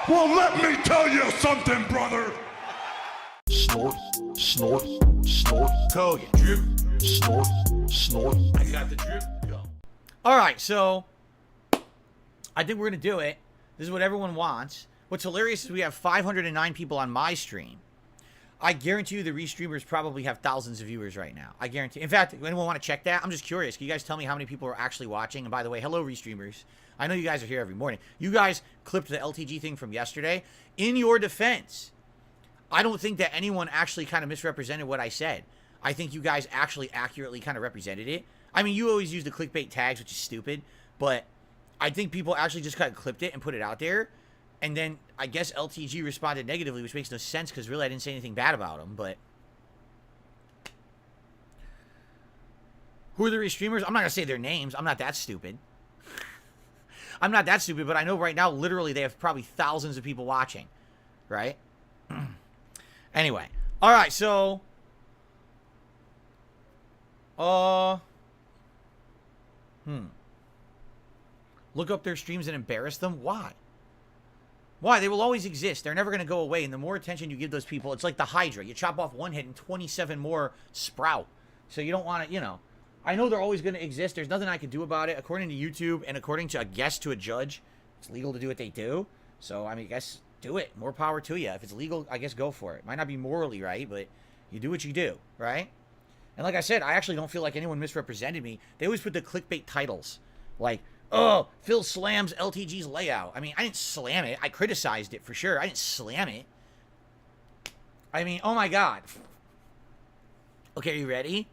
Well, let me tell you something, brother. Snort, snort, snort. Kogan. Drip. Snort, snort. I got the drip. Go. All right, so I think we're going to do it. This is what everyone wants. What's hilarious is we have 509 people on my stream. I guarantee you the restreamers probably have thousands of viewers right now. I guarantee. In fact, anyone want to check that? I'm just curious. Can you guys tell me how many people are actually watching? And by the way, hello, restreamers. I know you guys are here every morning. You guys clipped the LTG thing from yesterday. In your defense, I don't think that anyone actually kind of misrepresented what I said. I think you guys actually accurately kind of represented it. I mean, you always use the clickbait tags, which is stupid. But I think people actually just kind of clipped it and put it out there. And then I guess LTG responded negatively, which makes no sense because really I didn't say anything bad about him. But who are the restreamers? I'm not going to say their names. I'm not that stupid. I'm not that stupid, but I know right now literally they have probably thousands of people watching. Right? Anyway. All right, so look up their streams and embarrass them? Why? Why? They will always exist. They're never going to go away. And the more attention you give those people, it's like the Hydra. You chop off one head and 27 more sprout. So you don't want to, you know. I know they're always going to exist. There's nothing I can do about it. According to YouTube and according to, I guess, to a judge, it's legal to do what they do. So, I mean, I guess do it. More power to you. If it's legal, I guess go for it. Might not be morally right, but you do what you do, right? And like I said, I actually don't feel like anyone misrepresented me. They always put the clickbait titles. Like, oh, Phil slams LTG's layout. I mean, I didn't slam it. I criticized it for sure. I didn't slam it. I mean, oh my God. Okay, are you ready?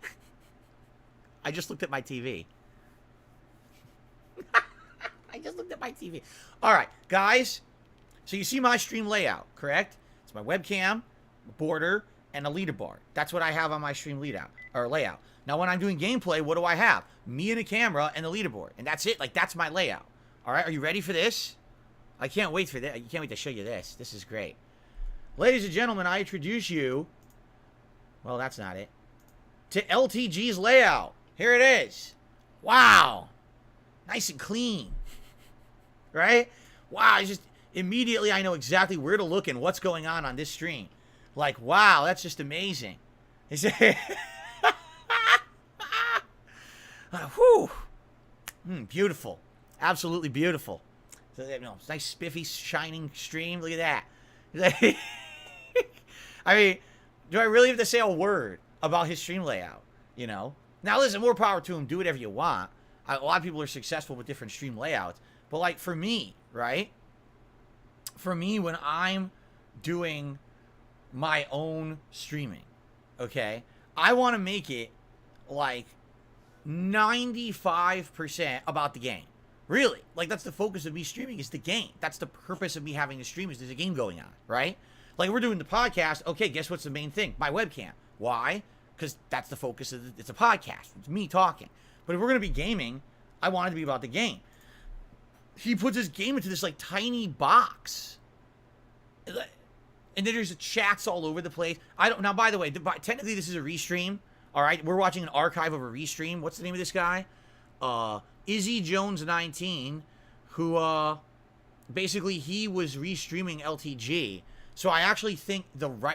I just looked at my TV. I just looked at my TV. All right, guys. So you see my stream layout, correct? It's my webcam, border, and a leaderboard. That's what I have on my stream layout. Now, when I'm doing gameplay, what do I have? Me and a camera and the leaderboard. And that's it. Like, that's my layout. All right, are you ready for this? I can't wait for this. I can't wait to show you this. This is great. Ladies and gentlemen, I introduce you, well, that's not it, to LTG's layout. Here it is. Wow. Nice and clean. Right? Wow, it's just immediately I know exactly where to look and what's going on this stream. Like, wow, that's just amazing. Whew. Beautiful. Absolutely beautiful. So, you know, nice, spiffy, shining stream. Look at that. I mean, do I really have to say a word about his stream layout? You know? Now, listen, more power to him. Do whatever you want. A lot of people are successful with different stream layouts. But, like, for me, right? For me, when I'm doing my own streaming, okay, I want to make it, like, 95% about the game. Really. Like, that's the focus of me streaming, is the game. That's the purpose of me having a stream, is there's a game going on, right? Like, we're doing the podcast. Okay, guess what's the main thing? My webcam. Why? Because that's the focus of it's a podcast. It's me talking. But if we're going to be gaming, I want it to be about the game. He puts his game into this, like, tiny box. And then there's chats all over the place. Now, by the way, technically this is a restream. All right, we're watching an archive of a restream. What's the name of this guy? Izzy Jones 19, who basically he was restreaming LTG. So I actually think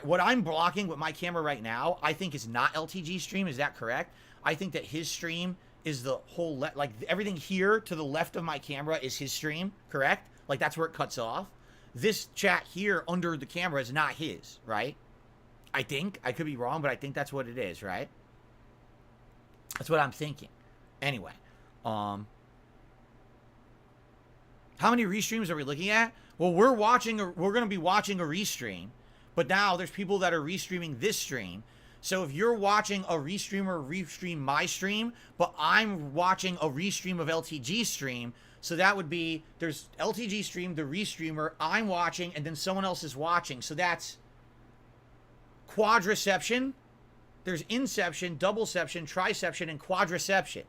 what I'm blocking with my camera right now, I think is not LTG stream. Is that correct? I think that his stream is the whole like everything here to the left of my camera is his stream, correct? Like that's where it cuts off. This chat here under the camera is not his, right? I think. I could be wrong, but I think that's what it is, right? That's what I'm thinking. Anyway, how many restreams are we looking at? Well, we're going to be watching a restream, but now there's people that are restreaming this stream. So if you're watching a restreamer restream my stream, but I'm watching a restream of LTG stream, so that would be, there's LTG stream, the restreamer, I'm watching, and then someone else is watching. So that's quadriception. There's inception, doubleception, triception, and quadriception.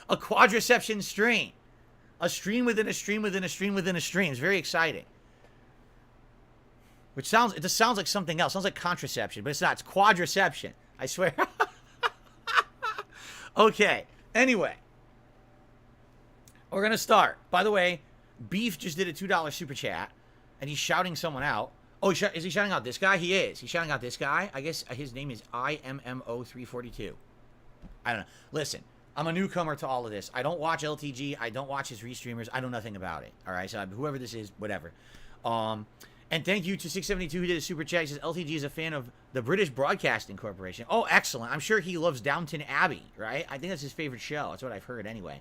A quadriception stream. A stream within a stream within a stream within a stream. It's very exciting. It just sounds like something else. It sounds like contraception, but it's not. It's quadriception. I swear. Okay. Anyway. We're going to start. By the way, Beef just did a $2 super chat, and he's shouting someone out. Oh, is he shouting out this guy? He is. He's shouting out this guy. I guess his name is IMMO342. I don't know. Listen, I'm a newcomer to all of this. I don't watch LTG. I don't watch his restreamers. I know nothing about it. All right, so whoever this is, whatever. And thank you to 672 who did a super chat. He says LTG is a fan of the British Broadcasting Corporation. Oh, excellent. I'm sure he loves Downton Abbey, right? I think that's his favorite show. That's what I've heard anyway.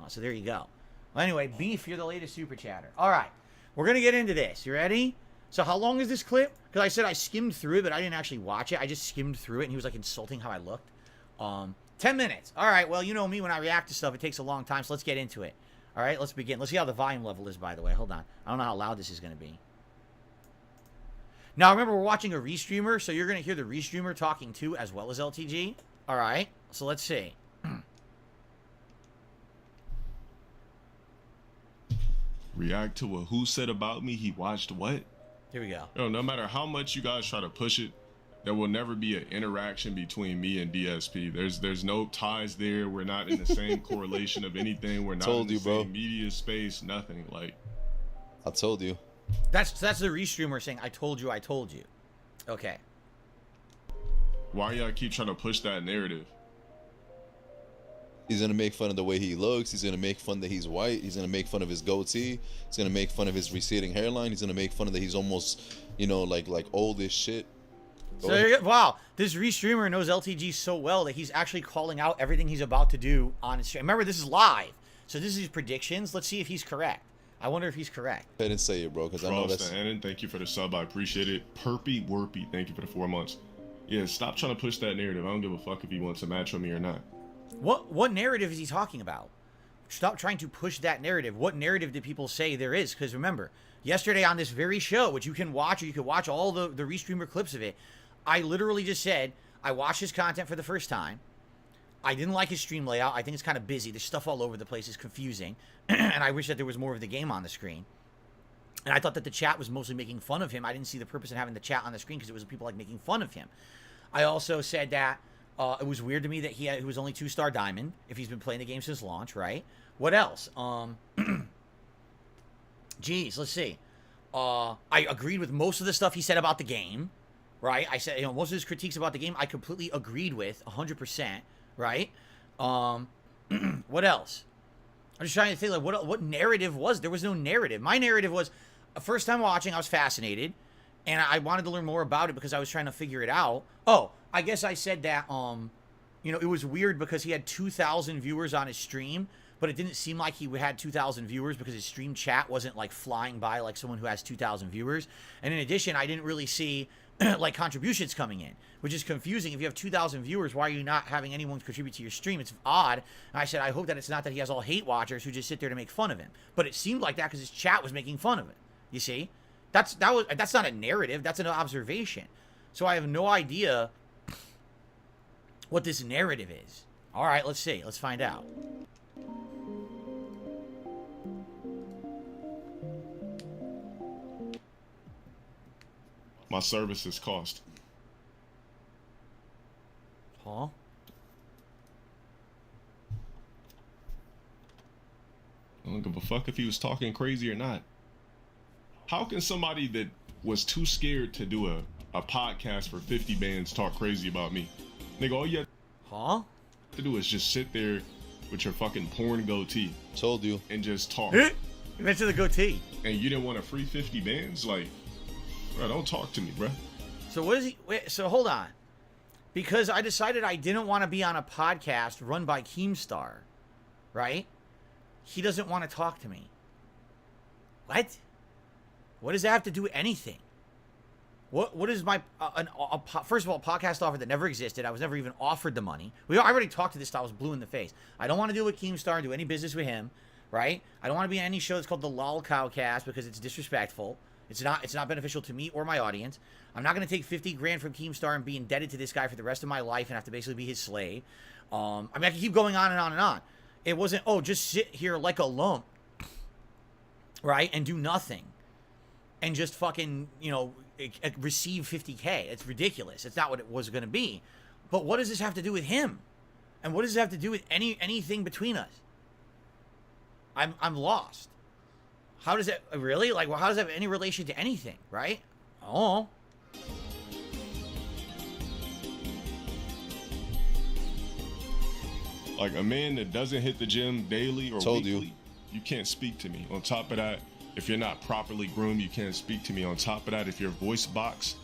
So there you go. Well, anyway, Beef, you're the latest super chatter. All right, we're going to get into this. You ready? So how long is this clip? Because I said I skimmed through it, but I didn't actually watch it. I just skimmed through it, and he was like insulting how I looked. 10 minutes. All right, well, you know me, when I react to stuff, it takes a long time, so let's get into it. All right, let's begin. Let's see how the volume level is, by the way. Hold on. I don't know how loud this is going to be. Now, remember, we're watching a restreamer, so you're going to hear the restreamer talking too, as well as LTG. All right, so let's see. React to what who said about me, he watched what? Here we go. Yo, no matter how much you guys try to push it, there will never be an interaction between me and DSP. There's no ties there. We're not in the same correlation of anything. We're not in the same media space, nothing. Like, I told you. That's the restreamer saying, I told you, I told you. Okay. Why y'all keep trying to push that narrative? He's gonna make fun of the way he looks. He's gonna make fun that he's white. He's gonna make fun of his goatee. He's gonna make fun of his receding hairline. He's gonna make fun of that he's almost, you know, like old as shit. So wow, this restreamer knows LTG so well that he's actually calling out everything he's about to do on his stream. Remember, this is live, so this is his predictions. Let's see if he's correct. I wonder if he's correct. I didn't say it, bro, because I know that's. Annan, thank you for the sub. I appreciate it. Perpy Werpy, thank you for the 4 months. Yeah, stop trying to push that narrative. I don't give a fuck if he wants to match with me or not. What narrative is he talking about? Stop trying to push that narrative. What narrative did people say there is? Because remember, yesterday on this very show, which you can watch, or you can watch all the restreamer clips of it, I literally just said, I watched his content for the first time. I didn't like his stream layout. I think it's kind of busy. There's stuff all over the place. It's confusing. And I wish that there was more of the game on the screen. And I thought that the chat was mostly making fun of him. I didn't see the purpose in having the chat on the screen because it was people like making fun of him. I also said that it was weird to me that he was only 2-star diamond if he's been playing the game since launch, right? What else? Geez, let's see. I agreed with most of the stuff he said about the game, right? I said, most of his critiques about the game, I completely agreed with 100%, right? What else? I'm just trying to think, like, what narrative was? There was no narrative. My narrative was, first time watching, I was fascinated, and I wanted to learn more about it because I was trying to figure it out. Oh, I guess I said that, it was weird because he had 2,000 viewers on his stream, but it didn't seem like he had 2,000 viewers because his stream chat wasn't, like, flying by like someone who has 2,000 viewers. And in addition, I didn't really see, like, contributions coming in, which is confusing. If you have 2,000 viewers, why are you not having anyone contribute to your stream? It's odd. And I said, I hope that it's not that he has all hate watchers who just sit there to make fun of him. But it seemed like that because his chat was making fun of it. You see? That's not a narrative. That's an observation. So I have no idea what this narrative is. All right, let's see. Let's find out. My services cost. Huh? I don't give a fuck if he was talking crazy or not. How can somebody that was too scared to do a podcast for 50 bands talk crazy about me? Nigga, all you have to do is just sit there with your fucking porn goatee. Told you. And just talk. You mentioned the goatee. And you didn't want a free 50 bands? Like, bro, don't talk to me, bro. So what is he? Wait, so hold on. Because I decided I didn't want to be on a podcast run by Keemstar, right? He doesn't want to talk to me. What? What does that have to do with anything? What is my first of all, podcast offer that never existed. I was never even offered the money. I already talked to this guy. I was blue in the face. I don't want to deal with Keemstar and do any business with him, right? I don't want to be on any show that's called the Lol Cowcast because it's disrespectful. It's not beneficial to me or my audience. I'm not going to take 50 grand from Keemstar and be indebted to this guy for the rest of my life and have to basically be his slave. I mean, I can keep going on and on and on. It wasn't, just sit here like a lump, right, and do nothing. And just fucking, receive 50K. It's ridiculous. It's not what it was going to be. But what does this have to do with him? And what does this have to do with anything between us? I'm lost. How does it really? Like, well, how does that have any relation to anything, right? Oh. Like a man that doesn't hit the gym daily or Told weekly, you can't speak to me. On top of that, if you're not properly groomed, you can't speak to me. On top of that, if your voice box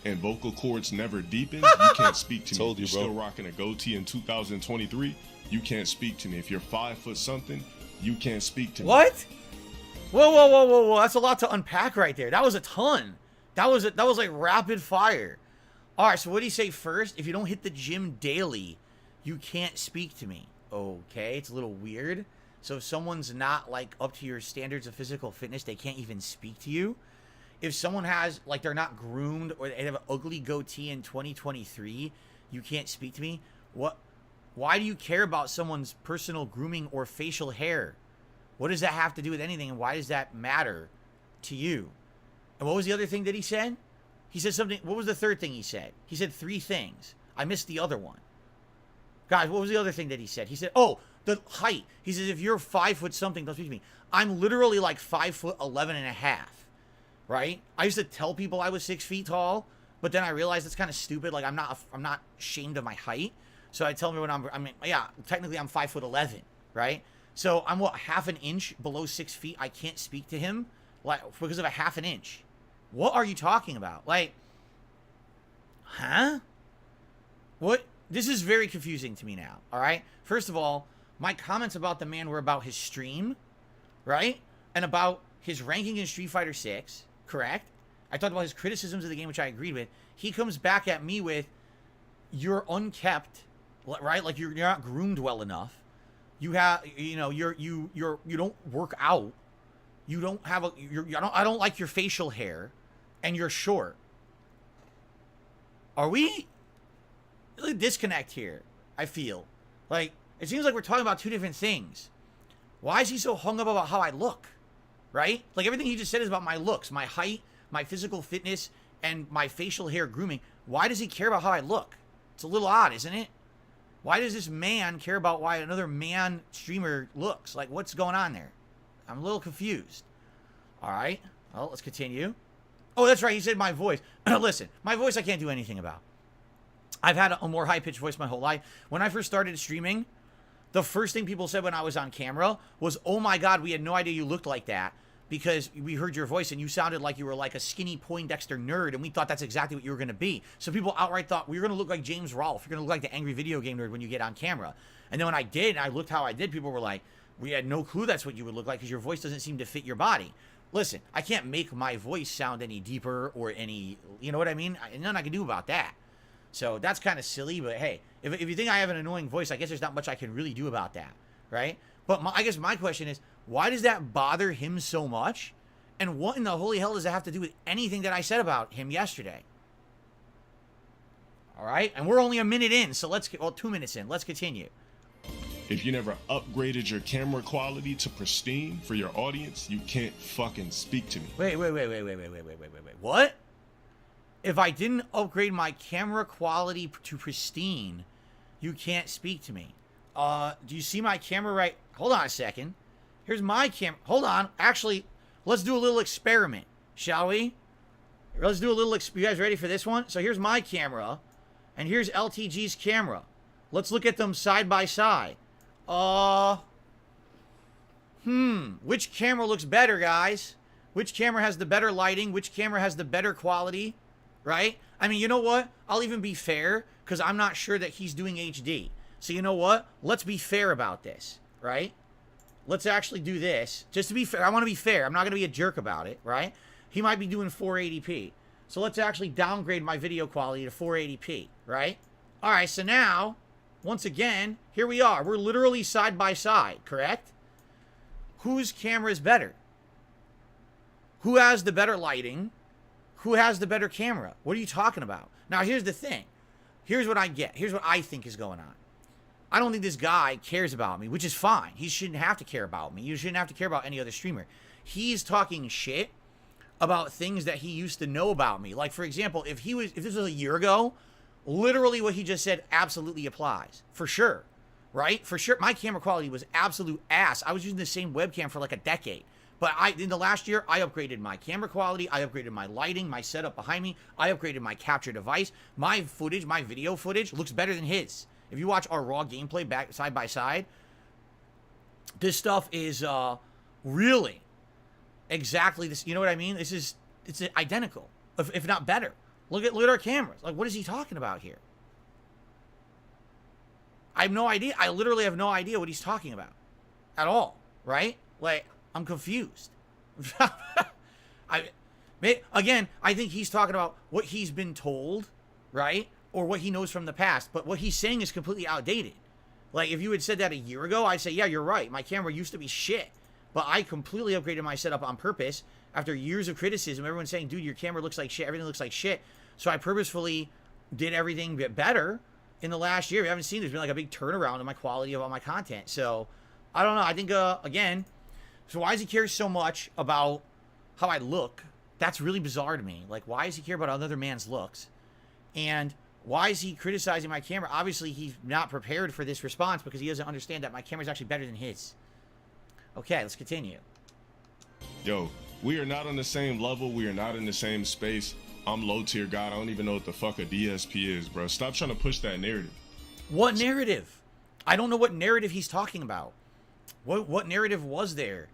and vocal cords never deepen, you can't speak to me. Told you, If you're bro. still rocking a goatee in 2023, you can't speak to me. If you're 5 foot something, you can't speak to me. What? Whoa, whoa, whoa, whoa, whoa! That's a lot to unpack right there. That was a ton. That was like rapid fire. All right, so what do you say first? If you don't hit the gym daily, you can't speak to me. Okay, it's a little weird. So if someone's not like up to your standards of physical fitness, they can't even speak to you. If someone has like they're not groomed or they have an ugly goatee in 2023, you can't speak to me. What? Why do you care about someone's personal grooming or facial hair? What does that have to do with anything, and why does that matter to you? And what was the other thing that he said? He said something. What was the third thing he said? He said 3 things. I missed the other one. Guys, what was the other thing that he said? He said, oh, the height. He says, if you're 5 foot something, don't speak to me. I'm literally like 5'11" and a half, right? I used to tell people I was 6 feet tall, but then I realized it's kind of stupid. Like I'm not ashamed of my height. So I tell everyone yeah, technically I'm 5'11", right? So I'm what, half an inch below 6 feet. I can't speak to him like because of a half an inch. What are you talking about? Like, huh? What? This is very confusing to me now, all right? First of all, my comments about the man were about his stream, right? And about his ranking in Street Fighter 6, correct? I talked about his criticisms of the game, which I agreed with. He comes back at me with, you're unkept, right? Like you're not groomed well enough. You have, you know, you don't work out. You don't have I don't like your facial hair, and you're short. Are we? Really disconnect here, I feel. Like, it seems like we're talking about 2 different things. Why is he so hung up about how I look? Right? Like, everything he just said is about my looks, my height, my physical fitness, and my facial hair grooming. Why does he care about how I look? It's a little odd, isn't it? Why does this man care about why another man streamer looks? Like, what's going on there? I'm a little confused. All right. Well, let's continue. Oh, that's right. He said my voice. Listen, my voice I can't do anything about. I've had a more high-pitched voice my whole life. When I first started streaming, the first thing people said when I was on camera was, oh my God, we had no idea you looked like that because we heard your voice and you sounded like you were like a skinny Poindexter nerd and we thought that's exactly what you were going to be. So people outright thought, well, you're going to look like James Rolfe. You're going to look like the angry video game nerd when you get on camera. And then when I did, and I looked how I did, people were like, we had no clue that's what you would look like because your voice doesn't seem to fit your body. Listen, I can't make my voice sound any deeper or any, you know what I mean? Nothing I can do about that. So that's kind of silly, but hey, if you think I have an annoying voice, I guess there's not much I can really do about that, right? But I guess my question is, why does that bother him so much? And what in the holy hell does that have to do with anything that I said about him yesterday? All right, and we're only a minute in, so 2 minutes in. Let's continue. If you never upgraded your camera quality to pristine for your audience, you can't fucking speak to me. Wait. What? If I didn't upgrade my camera quality to pristine, you can't speak to me. Do you see my camera right? Hold on a second. Here's my camera. Hold on. Actually, let's do a little experiment, shall we? Let's do a little, you guys ready for this one? So here's my camera, and here's LTG's camera. Let's look at them side by side. Which camera looks better, guys? Which camera has the better lighting? Which camera has the better quality? Right? I mean, you know what? I'll even be fair, because I'm not sure that he's doing HD. So you know what? Let's be fair about this, right? Let's actually do this. Just to be fair, I want to be fair. I'm not going to be a jerk about it, right? He might be doing 480p. So let's actually downgrade my video quality to 480p, right? All right, so now, once again, here we are. We're literally side by side, correct? Whose camera is better? Who has the better lighting? Who has the better camera? What are you talking about? Now, here's the thing. Here's what I get. Here's what I think is going on. I don't think this guy cares about me, which is fine. He shouldn't have to care about me. You shouldn't have to care about any other streamer. He's talking shit about things that he used to know about me. Like, for example, if this was a year ago, literally what he just said absolutely applies. For sure. Right? For sure. My camera quality was absolute ass. I was using the same webcam for like a decade. But in the last year, I upgraded my camera quality, I upgraded my lighting, my setup behind me, I upgraded my capture device. My footage, my video footage looks better than his. If you watch our raw gameplay back side by side, this stuff is really exactly this. You know what I mean? It's identical, if not better. Look at our cameras. Like, what is he talking about here? I have no idea. I literally have no idea what he's talking about at all, right? Like, I'm confused. Again, I think he's talking about what he's been told, right? Or what he knows from the past. But what he's saying is completely outdated. Like, if you had said that a year ago, I'd say, yeah, you're right. My camera used to be shit. But I completely upgraded my setup on purpose after years of criticism. Everyone's saying, dude, your camera looks like shit. Everything looks like shit. So I purposefully did everything better in the last year. We haven't seen there's been like a big turnaround in my quality of all my content. So I don't know. I think, again, so why does he care so much about how I look? That's really bizarre to me. Like, why does he care about another man's looks? And why is he criticizing my camera? Obviously, he's not prepared for this response because he doesn't understand that my camera is actually better than his. Okay, let's continue. Yo, we are not on the same level. We are not in the same space. I'm low tier god. I don't even know what the fuck a DSP is, bro. Stop trying to push that narrative. What narrative? I don't know what narrative he's talking about. What narrative was there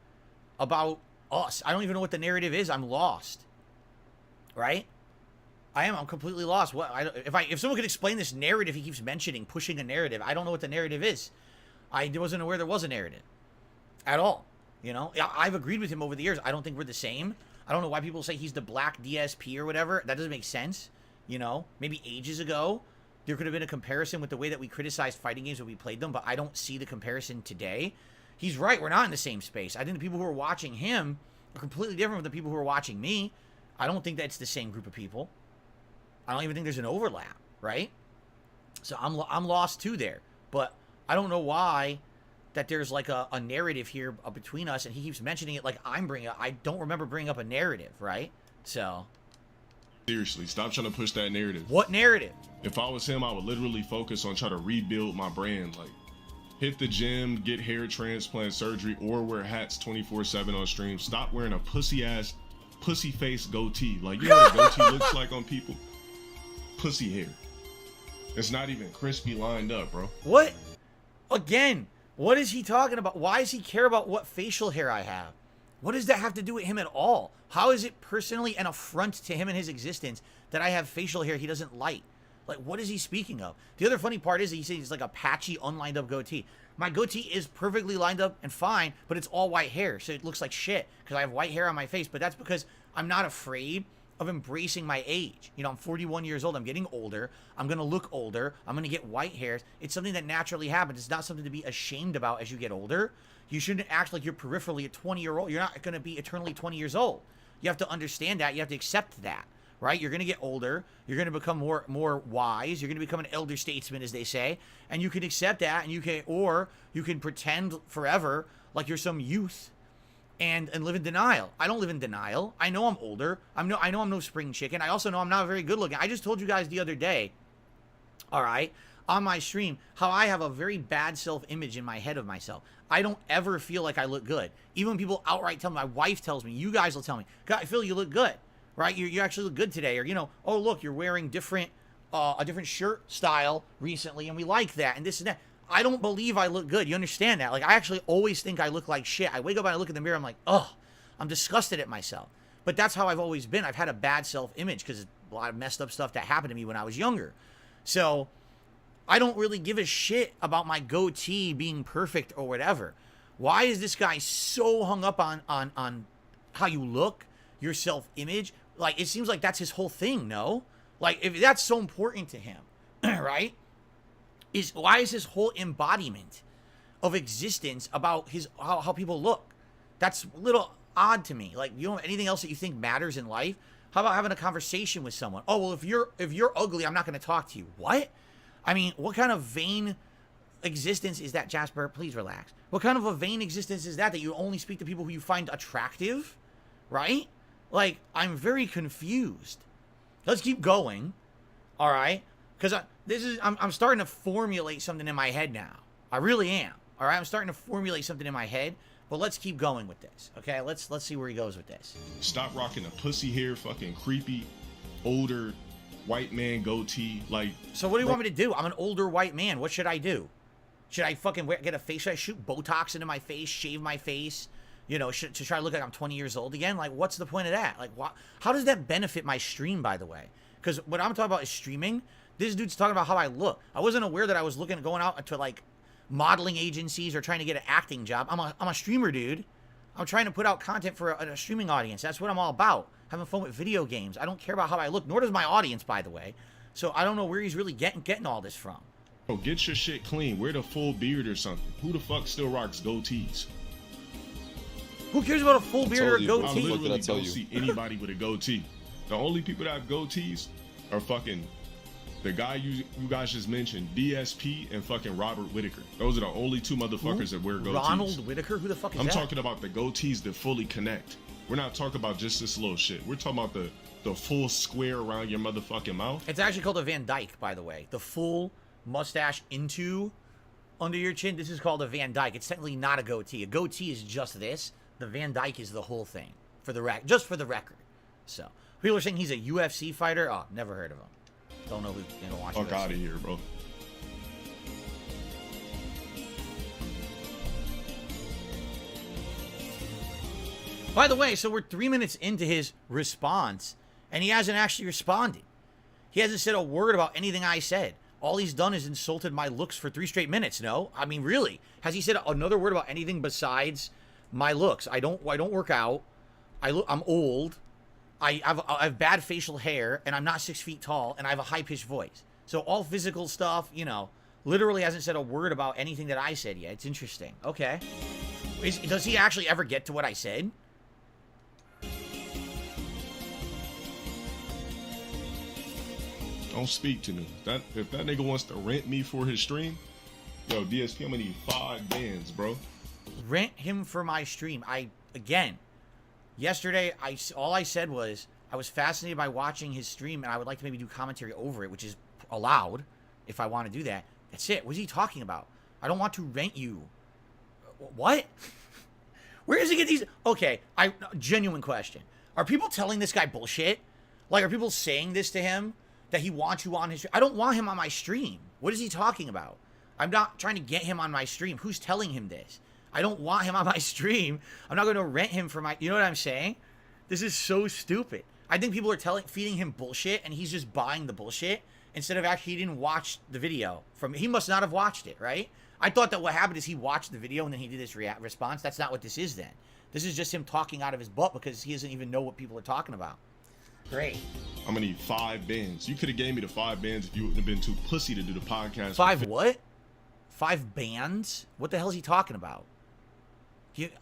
about us? I don't even know what the narrative is. I'm lost. Right? I'm completely lost. If someone could explain this narrative he keeps mentioning, pushing a narrative, I don't know what the narrative is. I wasn't aware there was a narrative at all. You know, I've agreed with him over the years. I don't think we're the same. I don't know why people say he's the black DSP or whatever. That doesn't make sense. You know, maybe ages ago, there could have been a comparison with the way that we criticized fighting games when we played them, but I don't see the comparison today. He's right. We're not in the same space. I think the people who are watching him are completely different from the people who are watching me. I don't think that's the same group of people. I don't even think there's an overlap, right? So I'm lost too there. But I don't know why that there's like a narrative here between us, and he keeps mentioning it like I'm bringing up. I don't remember bringing up a narrative, right? So Seriously, stop trying to push that narrative. what narrative? If I was him, I would literally focus on trying to rebuild my brand. Like, hit the gym, get hair transplant surgery, or wear hats 24/7 on stream. Stop wearing a pussy-ass, pussy-face goatee. Like, you know what a goatee looks like on people? Pussy hair. It's not even crispy lined up, bro. What? Again, what is he talking about? Why does he care about what facial hair I have? What does that have to do with him at all? How is it personally an affront to him and his existence that I have facial hair he doesn't like? Like, what is he speaking of? The other funny part is that he says it's like a patchy, unlined up goatee. My goatee is perfectly lined up and fine, but it's all white hair, so it looks like shit because I have white hair on my face. But that's because I'm not afraid of embracing my age. You know, I'm 41 years old. I'm getting older. I'm going to look older. I'm going to get white hairs. It's something that naturally happens. It's not something to be ashamed about as you get older. You shouldn't act like you're peripherally a 20-year-old. You're not going to be eternally 20 years old. You have to understand that. You have to accept that, right? You're going to get older. You're going to become more wise. You're going to become an elder statesman, as they say. And you can accept that, and you can pretend forever like you're some youth and live in denial. I don't live in denial. I know I'm older. I know I'm no spring chicken. I also know I'm not very good looking. I just told you guys the other day, all right, on my stream, how I have a very bad self-image in my head of myself. I don't ever feel like I look good. Even when people outright tell me, my wife tells me, you guys will tell me, God, Phil, you look good, right? You actually look good today. Or, you know, oh, look, you're wearing a different shirt style recently, and we like that, and this and that. I don't believe I look good. You understand that? Like, I actually always think I look like shit. I wake up and I look in the mirror, I'm like, ugh, I'm disgusted at myself. But that's how I've always been. I've had a bad self-image because a lot of messed up stuff that happened to me when I was younger. So I don't really give a shit about my goatee being perfect or whatever. Why is this guy so hung up on how you look, your self-image? Like, it seems like that's his whole thing, no? Like, if that's so important to him, right? Why is his whole embodiment of existence about how people look? That's a little odd to me. Like, you don't have anything else that you think matters in life? How about having a conversation with someone? Oh, well, if you're ugly, I'm not going to talk to you. What? I mean, what kind of vain existence is that, Jasper? Please relax. What kind of a vain existence is that you only speak to people who you find attractive? Right? Like, I'm very confused. Let's keep going. All right? Because I'm starting to formulate something in my head now. I really am. All right? I'm starting to formulate something in my head But let's keep going with this, okay? Let's see where he goes with this. Stop rocking a pussy hair, fucking creepy, older white man goatee. Like, So what do you want me to do? I'm an older white man. What should I do? Should I fucking get a face? Should I shoot Botox into my face, shave my face, you know, to try to look like I'm 20 years old again? Like, what's the point of that? Like, how does that benefit my stream, by the way? Because what I'm talking about is streaming. This dude's talking about how I look. I wasn't aware that I was going out to, like, modeling agencies or trying to get an acting job. I'm a streamer, dude. I'm trying to put out content for a streaming audience. That's what I'm all about. Having fun with video games. I don't care about how I look, nor does my audience, by the way. So I don't know where he's really getting all this from. bro, get your shit clean. Wear the full beard or something. Who the fuck still rocks goatees? Who cares about a full beard or a told you, I What goatee? did I literally tell don't you? see anybody with a goatee. The only people that have goatees are fucking the guy you guys just mentioned, DSP and fucking Robert Whitaker. Those are the only two motherfuckers that wear goatees. Ronald Whitaker? Who the fuck is I'm that? talking about the goatees that fully connect. We're not talking about just this little shit. We're talking about the full square around your motherfucking mouth. It's actually called a Van Dyke, by the way. The full mustache under your chin. This is called a Van Dyke. It's technically not a goatee. A goatee is just this. The Van Dyke is the whole thing. Just for the record. So people are saying he's a UFC fighter. Oh, never heard of him. Don't know who. Don't watch Fuck UFC. out of here, bro. By the way, so we're 3 minutes into his response, and he hasn't actually responded. He hasn't said a word about anything I said. All he's done is insulted my looks for 3 straight minutes. No, I mean, really, has he said another word about anything besides my looks? I don't work out. I'm old. I have bad facial hair, and I'm not 6 feet tall, and I have a high pitched voice. So all physical stuff, literally hasn't said a word about anything that I said yet. It's interesting. Okay, does he actually ever get to what I said? Don't speak to me. If that nigga wants to rent me for his stream, yo, DSP, I'm gonna need 5 bands, bro. Rent him for my stream. Yesterday, all I said was I was fascinated by watching his stream, and I would like to maybe do commentary over it, which is allowed if I want to do that. That's it. What is he talking about? I don't want to rent you. What? Where does he get these? Okay, genuine question. Are people telling this guy bullshit? Like, are people saying this to him? That he wants you on his stream? I don't want him on my stream. What is he talking about? I'm not trying to get him on my stream. Who's telling him this? I don't want him on my stream. I'm not going to rent him for my... You know what I'm saying? This is so stupid. I think people are feeding him bullshit, and he's just buying the bullshit instead of actually he didn't watch the video. He must not have watched it, right? I thought that what happened is he watched the video and then he did this response. That's not what this is then. This is just him talking out of his butt because he doesn't even know what people are talking about. Great. I'm gonna need 5 bands. You could have gave me the 5 bands if you wouldn't have been too pussy to do the podcast. 5 what? 5 bands? What the hell is he talking about?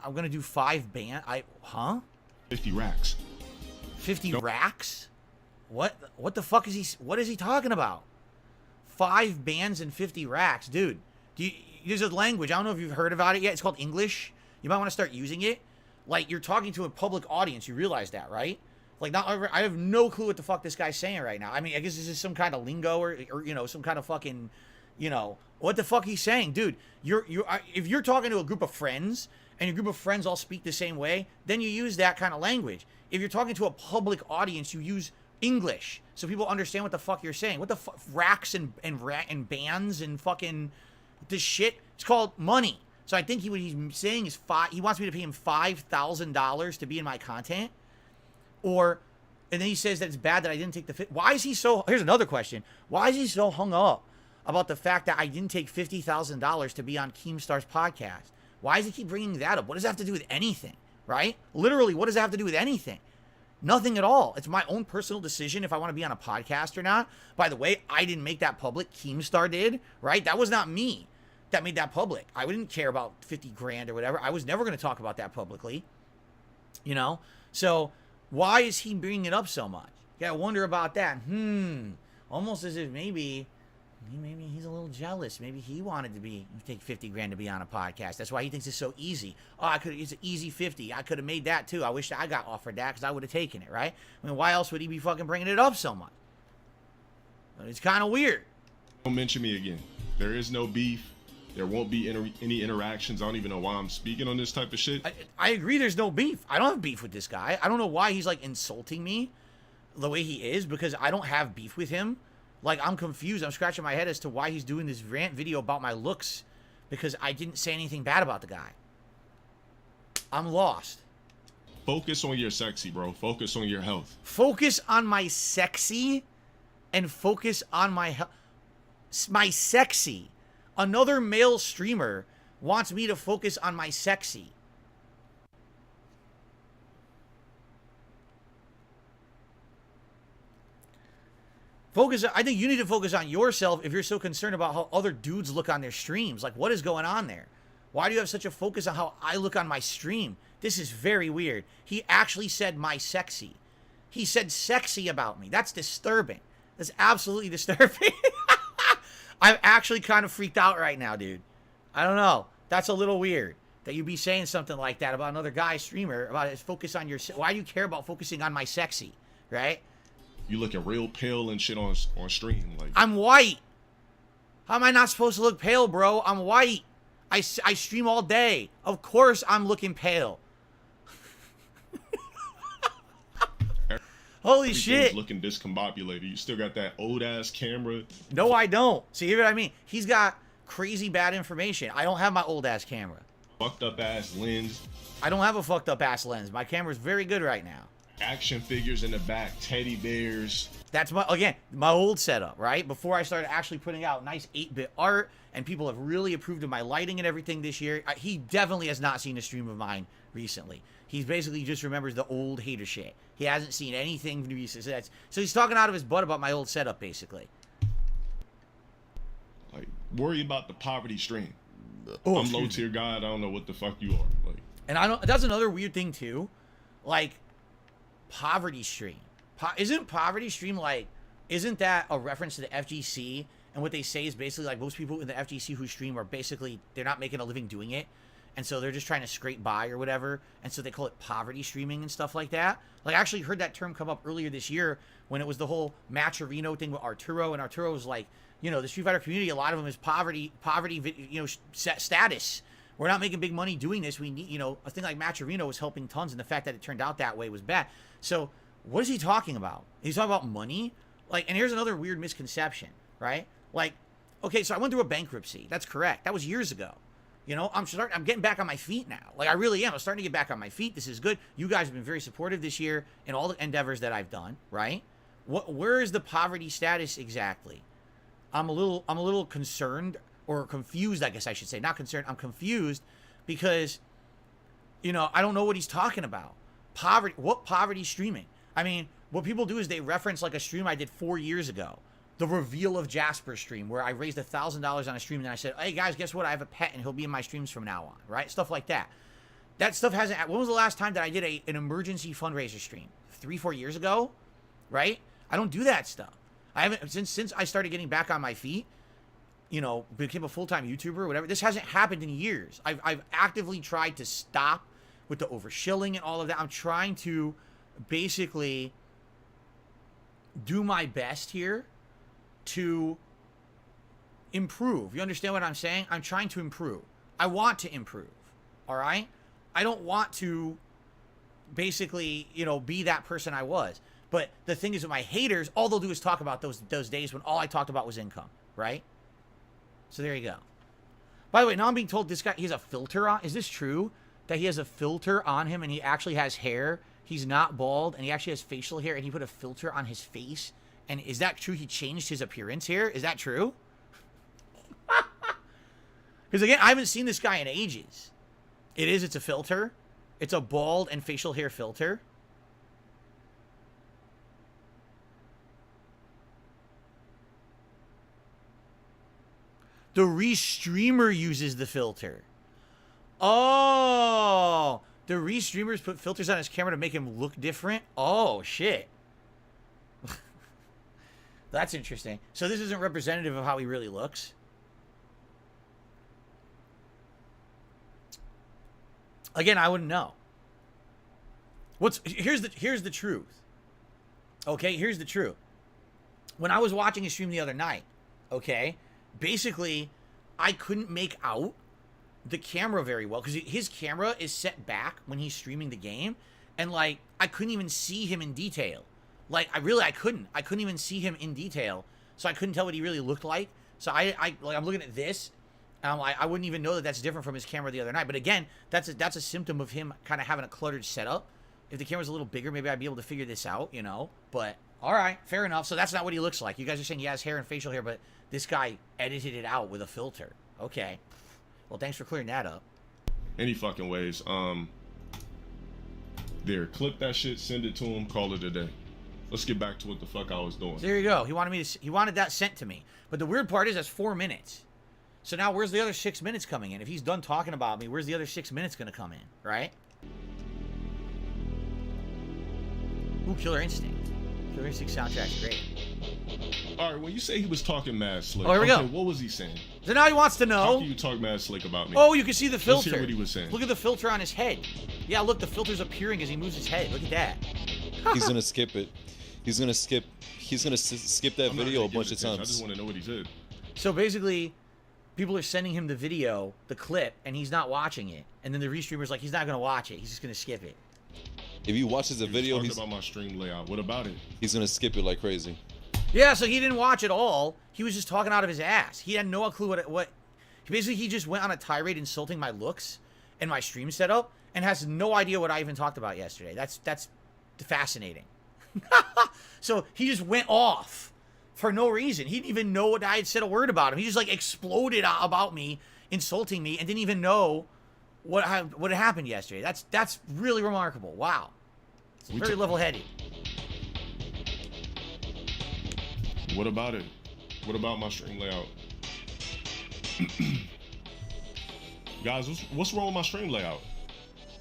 I'm gonna do 5 band. 50 racks. 50 racks? What the fuck is he? What is he talking about? 5 bands and 50 racks, dude. There's a language. I don't know if you've heard about it yet. It's called English. You might want to start using it. Like, you're talking to a public audience. You realize that, right? Like, I have no clue what the fuck this guy's saying right now. I mean, I guess this is some kind of lingo or some kind of fucking, what the fuck he's saying, dude. If you're talking to a group of friends and your group of friends all speak the same way, then you use that kind of language. If you're talking to a public audience, you use English so people understand what the fuck you're saying. What the fuck, racks and bands and fucking this shit. It's called money. So I think what he's saying is he wants me to pay him $5,000 to be in my content. And then he says that it's bad that I didn't take the Why is he so... Here's another question. Why is he so hung up about the fact that I didn't take $50,000 to be on Keemstar's podcast? Why does he keep bringing that up? What does that have to do with anything, right? Literally, what does that have to do with anything? Nothing at all. It's my own personal decision if I want to be on a podcast or not. By the way, I didn't make that public. Keemstar did, right? That was not me that made that public. I didn't care about 50 grand or whatever. I was never going to talk about that publicly, So... why is he bringing it up so much? You gotta wonder about that. Almost as if maybe he's a little jealous. Maybe he wanted to take 50 grand to be on a podcast. That's why he thinks it's so easy. It's an easy 50. I could have made that too. I wish I got offered that because I would have taken it, right? I mean, why else would he be fucking bringing it up so much? It's kind of weird. Don't mention me again. There is no beef. There won't be any interactions. I don't even know why I'm speaking on this type of shit. I agree there's no beef. I don't have beef with this guy. I don't know why he's like insulting me the way he is, because I don't have beef with him. Like, I'm confused. I'm scratching my head as to why he's doing this rant video about my looks, because I didn't say anything bad about the guy. I'm lost. Focus on your sexy, bro. Focus on your health. Focus on my sexy and focus on my sexy. Another male streamer wants me to focus on my sexy. I think you need to focus on yourself if you're so concerned about how other dudes look on their streams. Like, what is going on there? Why do you have such a focus on how I look on my stream? This is very weird. He actually said my sexy. He said sexy about me. That's disturbing. That's absolutely disturbing. I'm actually kind of freaked out right now, dude. I don't know. That's a little weird that you be saying something like that about another guy streamer, about his focus on your... Why do you care about focusing on my sexy, right? You looking real pale and shit on stream. Like, I'm white. How am I not supposed to look pale, bro? I'm white. I stream all day. Of course I'm looking pale. Holy shit. Looking discombobulated. You still got that old ass camera. No, I don't. See, hear what I mean? He's got crazy bad information. I don't have my old ass camera. Fucked up ass lens. I don't have a fucked up ass lens. My camera's very good right now. Action figures in the back. Teddy bears. That's my old setup, right? Before I started actually putting out nice 8-bit art, and people have really approved of my lighting and everything this year. He definitely has not seen a stream of mine recently. He basically just remembers the old hater shit. He hasn't seen anything recent. So he's talking out of his butt about my old setup, basically. Like, worry about the poverty stream. Oh, I'm low tier guy. I don't know what the fuck you are. Like, and that's another weird thing too. Like, poverty stream. Isn't poverty stream like? Isn't that a reference to the FGC? And what they say is basically like most people in the FGC who stream are basically, they're not making a living doing it. And so they're just trying to scrape by or whatever. And so they call it poverty streaming and stuff like that. Like, I actually heard that term come up earlier this year when it was the whole Matcherino thing with Arturo. And Arturo was like, you know, the Street Fighter community, a lot of them is poverty, you know, status. We're not making big money doing this. We need, you know, a thing like Matcherino was helping tons. And the fact that it turned out that way was bad. So what is he talking about? He's talking about money? Like, and here's another weird misconception, right? Like, okay, so I went through a bankruptcy. That's correct. That was years ago. You know, I'm getting back on my feet now. Like, I really am. I'm starting to get back on my feet. This is good. You guys have been very supportive this year in all the endeavors that I've done, right? Where is the poverty status exactly? I'm a little concerned or confused, I guess I should say. Not concerned. I'm confused because, you know, I don't know what he's talking about. Poverty. What poverty streaming? I mean, what people do is they reference like a stream I did 4 years ago. The reveal of Jasper stream where I raised $1,000 on a stream and then I said, hey guys, guess what? I have a pet and he'll be in my streams from now on, right? Stuff like that. That stuff hasn't... When was the last time that I did an emergency fundraiser stream? 3-4 years ago, right? I don't do that stuff. I haven't... Since I started getting back on my feet, you know, became a full-time YouTuber or whatever, this hasn't happened in years. I've actively tried to stop with the overshilling and all of that. I'm trying to basically do my best here to improve. You understand what I'm saying? I'm trying to improve. I want to improve. All right? I don't want to basically, you know, be that person I was. But the thing is with my haters, all they'll do is talk about those days when all I talked about was income, right? So there you go. By the way, now I'm being told this guy, he has a filter on. Is this true? That he has a filter on him and he actually has hair. He's not bald and he actually has facial hair and he put a filter on his face. And is that true? He changed his appearance here? Is that true? Because again, I haven't seen this guy in ages. It's a filter. It's a bald and facial hair filter. The restreamer uses the filter. Oh, the restreamers put filters on his camera to make him look different? Oh, shit. That's interesting. So this isn't representative of how he really looks. Again, I wouldn't know. Here's the truth. Okay, here's the truth. When I was watching a stream the other night, okay, basically I couldn't make out the camera very well because his camera is set back when he's streaming the game, and like I couldn't even see him in detail. Like I couldn't even see him in detail, so I couldn't tell what he really looked like. So I'm looking at this, and I'm like, I wouldn't even know that that's different from his camera the other night. But again, that's a symptom of him kind of having a cluttered setup. If the camera's a little bigger, maybe I'd be able to figure this out, you know. But all right, fair enough. So that's not what he looks like. You guys are saying he has hair and facial hair, but this guy edited it out with a filter. Okay. Well, thanks for clearing that up. Any fucking ways. There, clip that shit, send it to him, call it a day. Let's get back to what the fuck I was doing. So there you go. He wanted that sent to me. But the weird part is that's 4 minutes. So now where's the other 6 minutes coming in? If he's done talking about me, where's the other 6 minutes gonna come in, right? Ooh, Killer Instinct. Killer Instinct soundtrack's great. All right, when you say he was talking mad slick, oh, here we go. What was he saying? So now he wants to know. How can you talk mad slick about me? Oh, you can see the filter. Let's hear what he was saying. Look at the filter on his head. Yeah, look, the filter's appearing as he moves his head. Look at that. He's gonna skip it. He's gonna skip that video a bunch of times. I just want to know what he said. So basically, people are sending him the video, the clip, and he's not watching it. And then the restreamer's like, he's not gonna watch it. He's just gonna skip it. If he watches the video, he's talking about my stream layout. What about it? He's gonna skip it like crazy. Yeah, so he didn't watch it all. He was just talking out of his ass. He had no clue what. Basically, he just went on a tirade insulting my looks and my stream setup, and has no idea what I even talked about yesterday. That's fascinating. So he just went off for no reason. He didn't even know what I had said a word about him. He just like exploded about me, insulting me, and didn't even know what had happened yesterday. That's really remarkable. Wow, it's very level-headed. What about it? What about my stream layout? Guys, what's wrong with my stream layout?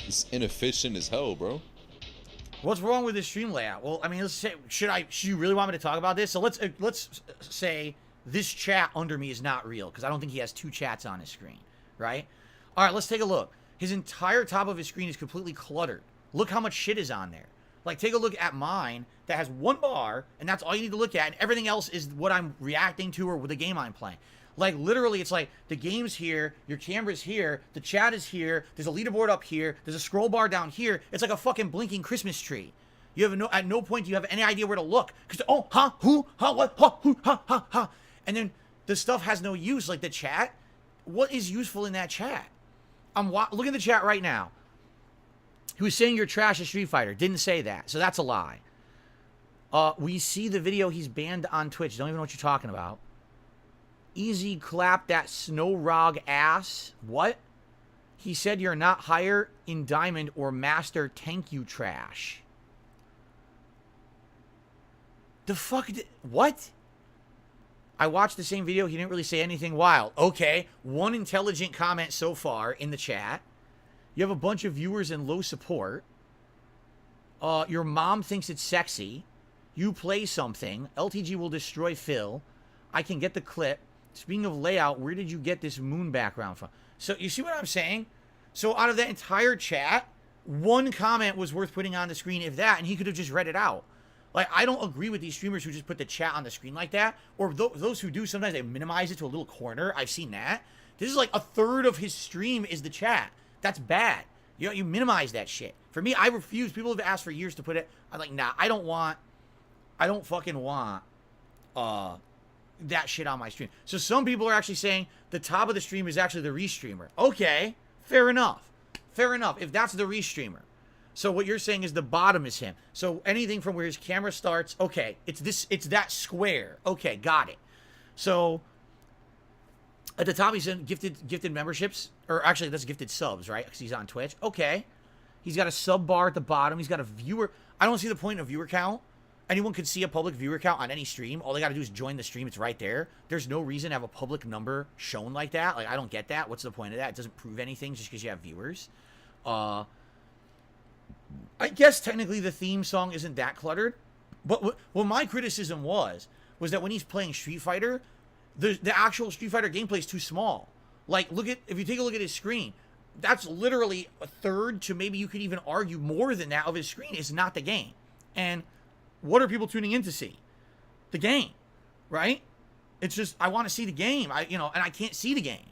It's inefficient as hell, bro. What's wrong with this stream layout? Well, I mean, let's say, should you really want me to talk about this? So let's say this chat under me is not real, because I don't think he has 2 chats on his screen, right? All right, let's take a look. His entire top of his screen is completely cluttered. Look how much shit is on there. Like, take a look at mine that has 1 bar, and that's all you need to look at, and everything else is what I'm reacting to or the game I'm playing. Like, literally, it's like, the game's here, your camera's here, the chat is here, there's a leaderboard up here, there's a scroll bar down here. It's like a fucking blinking Christmas tree. You have at no point do you have any idea where to look. Because, oh, huh, who, huh, what, huh, who, huh, huh, huh. And then the stuff has no use, like the chat. What is useful in that chat? Look at the chat right now. He was saying you're trash at Street Fighter. Didn't say that, so that's a lie. We see the video he's banned on Twitch. Don't even know what you're talking about. Easy clap that snow rog ass. What? He said you're not higher in diamond or master. Thank you, trash. The fuck? What? I watched the same video. He didn't really say anything wild. Okay, 1 intelligent comment so far in the chat. You have a bunch of viewers and low support. Your mom thinks it's sexy. You play something. LTG will destroy Phil. I can get the clip. Speaking of layout, where did you get this moon background from? So, you see what I'm saying? So, out of that entire chat, 1 comment was worth putting on the screen, if that, and he could have just read it out. Like, I don't agree with these streamers who just put the chat on the screen like that, or those who do, sometimes they minimize it to a little corner. I've seen that. This is like 1/3 of his stream is the chat. That's bad. You minimize that shit. For me, I refuse. People have asked for years to put it. I'm like, nah, I don't fucking want that shit on my stream. So some people are actually saying the top of the stream is actually the restreamer. Okay, fair enough. Fair enough, if that's the restreamer. So what you're saying is the bottom is him. So anything from where his camera starts, okay, it's that square. Okay, got it. So at the top he's in gifted memberships, or actually that's gifted subs, right? Because he's on Twitch. Okay. He's got a sub bar at the bottom. He's got a viewer. I don't see the point of viewer count. Anyone could see a public viewer count on any stream. All they got to do is join the stream. It's right there. There's no reason to have a public number shown like that. Like, I don't get that. What's the point of that? It doesn't prove anything just because you have viewers. I guess technically the theme song isn't that cluttered. But what my criticism was that when he's playing Street Fighter, the actual Street Fighter gameplay is too small. Like, if you take a look at his screen, that's literally 1/3 to maybe you could even argue more than that of his screen is not the game. And what are people tuning in to see? The game, right? It's just I want to see the game. And I can't see the game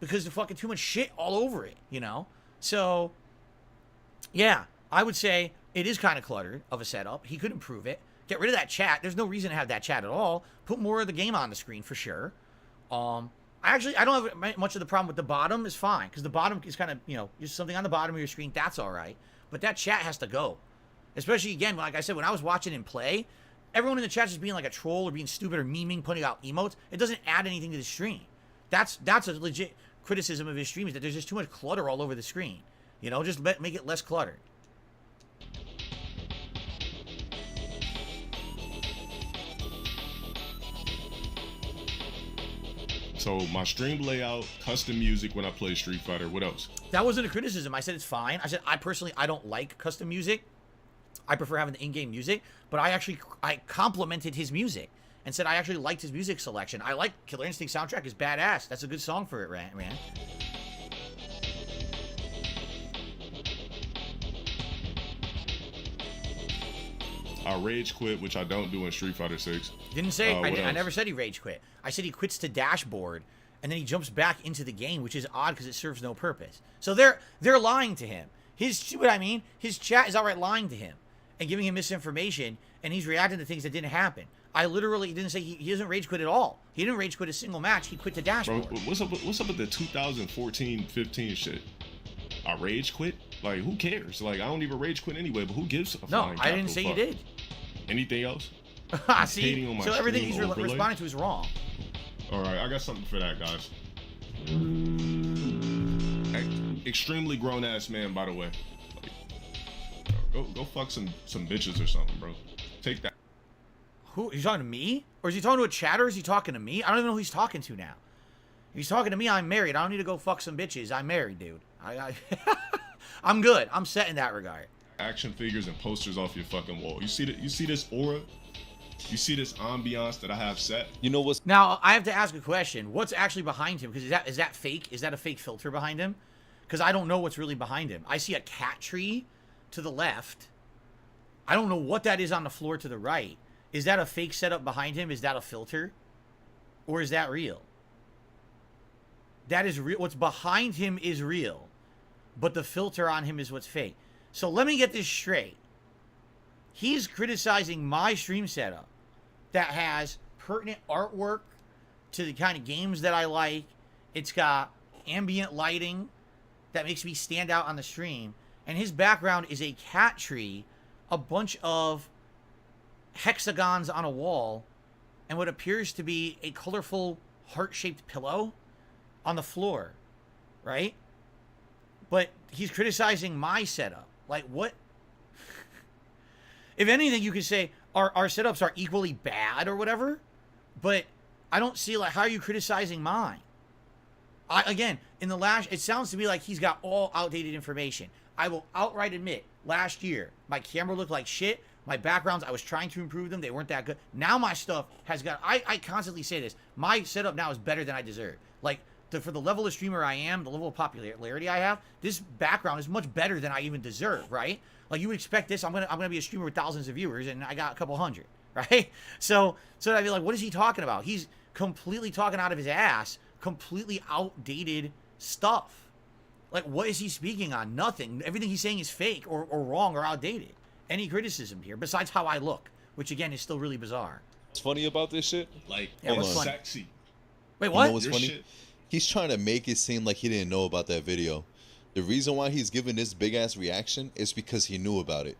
because there's fucking too much shit all over it. So yeah, I would say it is kind of cluttered of a setup. He could improve it. Get rid of that chat. There's no reason to have that chat at all. Put more of the game on the screen for sure. I don't have much of the problem with the bottom. Is fine because the bottom is kind of just something on the bottom of your screen. That's all right. But that chat has to go. Especially again, like I said, when I was watching him play, everyone in the chat is being like a troll or being stupid or memeing, putting out emotes. It doesn't add anything to the stream. That's a legit criticism of his stream, is that there's just too much clutter all over the screen. Just make it less cluttered. So my stream layout, custom music when I play Street Fighter. What else? That wasn't a criticism. I said it's fine. I said I personally don't like custom music. I prefer having the in-game music, but I complimented his music and said I actually liked his music selection. I like Killer Instinct soundtrack is badass. That's a good song for it, man. I rage quit, which I don't do in Street Fighter 6. Didn't say I What never said he rage quit. I said he quits to dashboard and then he jumps back into the game, which is odd because it serves no purpose. So they're lying to him. See what I mean? His chat is outright lying to him and giving him misinformation, and he's reacting to things that didn't happen. I literally didn't say he doesn't rage quit at all. He didn't rage quit a single match. He quit to dashboard. Bro, what's up with the 2014-15 shit? I rage quit? Like, who cares? Like, I don't even rage quit anyway, but who gives a No, flying I didn't say fuck? you did. Anything else? See, so everything he's responding to is wrong. All right, I got something for that, guys. Extremely grown-ass man, by the way. Like, go fuck some bitches or something, bro. Take that. Who? He's talking to me? Or is he talking to a chatter? Or is he talking to me? I don't even know who he's talking to now. If he's talking to me, I'm married. I don't need to go fuck some bitches. I'm married, dude. I'm good. I'm set in that regard. Action figures and posters off your fucking wall. You see this aura? You see this ambiance that I have set? You know what's Now, I have to ask a question. What's actually behind him? Because is that fake? Is that a fake filter behind him? Because I don't know what's really behind him. I see a cat tree to the left. I don't know what that is on the floor to the right. Is that a fake setup behind him? Is that a filter? Or is that real? That is real. What's behind him is real. But the filter on him is what's fake. So let me get this straight. He's criticizing my stream setup that has pertinent artwork to the kind of games that I like. It's got ambient lighting that makes me stand out on the stream. And his background is a cat tree, a bunch of hexagons on a wall, and what appears to be a colorful heart-shaped pillow on the floor, right? But he's criticizing my setup. Like, what? If anything, you could say our setups are equally bad or whatever, but I don't see, like, how are you criticizing mine? Again, it sounds to me like he's got all outdated information. I will outright admit, last year, my camera looked like shit. My backgrounds, I was trying to improve them. They weren't that good. Now my stuff has got, I constantly say this, my setup now is better than I deserve. Like, for the level of streamer I am, the level of popularity I have, this background is much better than I even deserve, right? Like, you would expect this, I'm gonna be a streamer with thousands of viewers, and I got a couple hundred, right? So I'd be like, what is he talking about? He's completely talking out of his ass, completely outdated stuff. Like, what is he speaking on? Nothing. Everything he's saying is fake or wrong or outdated. Any criticism here, besides how I look, which again is still really bizarre. what's funny about this shit? Like, Yeah, what's funny? sexy. Wait, You what? know what's Your funny? shit. He's trying to make it seem like he didn't know about that video. The reason why he's giving this big ass reaction is because he knew about it.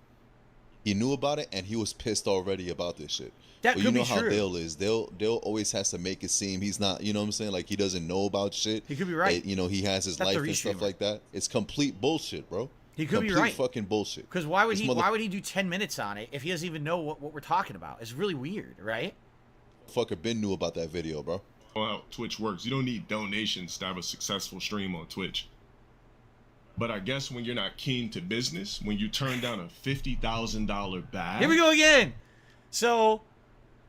He knew about it and he was pissed already about this shit. That But could you know be how true. Dale is. Dale always has to make it seem he's not, you know what I'm saying? Like he doesn't know about shit. He could be right. You know, he has his That's life the and stuff restreamer. like that. It's complete bullshit, bro. He could be Complete right. fucking bullshit. Because why would This why would he do 10 minutes on it if he doesn't even know what we're talking about? It's really weird, right? Motherfucker Ben knew about that video, bro. How Twitch works. You don't need donations to have a successful stream on Twitch. But I guess when you're not keen to business, when you turn down a $50,000 bag. Here we go again. So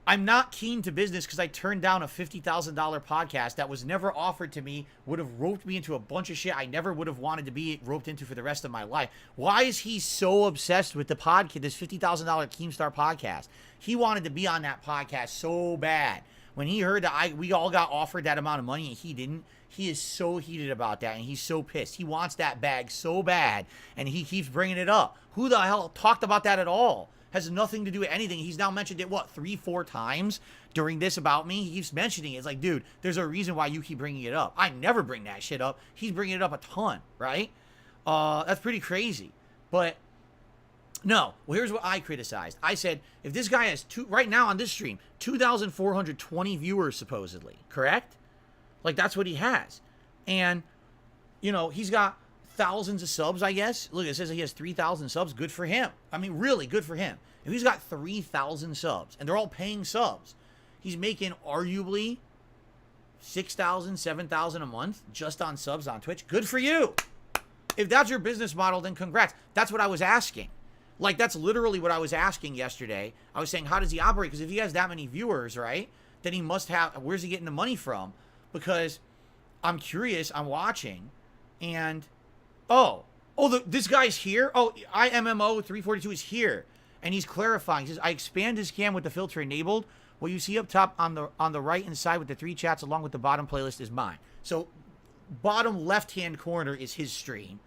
I'm not keen to business because I turned down a $50,000 podcast that was never offered to me, would have roped me into a bunch of shit I never would have wanted to be roped into for the rest of my life. Why is he so obsessed with the podcast, this $50,000 Keemstar podcast? He wanted to be on that podcast so bad. When he heard that we all got offered that amount of money and he didn't, he is so heated about that and he's so pissed. He wants that bag so bad and he keeps bringing it up. Who the hell talked about that at all? Has nothing to do with anything. He's now mentioned it, what, 3-4 times during this about me? He keeps mentioning it. It's like, dude, there's a reason why you keep bringing it up. I never bring that shit up. He's bringing it up a ton, right? That's pretty crazy. But no, well, here's what I criticized. I said, if this guy has right now on this stream, 2,420 viewers supposedly, correct? Like, that's what he has. And, you know, he's got thousands of subs, I guess. Look, it says he has 3,000 subs. Good for him. I mean, really good for him. If he's got 3,000 subs, and they're all paying subs, he's making arguably 6,000, 7,000 a month just on subs on Twitch. Good for you. If that's your business model, then congrats. That's what I was asking. Like, that's literally what I was asking yesterday. I was saying, how does he operate? Because if he has that many viewers, right, then he must have, where's he getting the money from? Because I'm curious, I'm watching, and, this guy's here? Oh, IMMO342 is here. And he's clarifying. He says, I expand his cam with the filter enabled. What you see up top on the right-hand side with the 3 chats along with the bottom playlist is mine. So, bottom left-hand corner is his stream.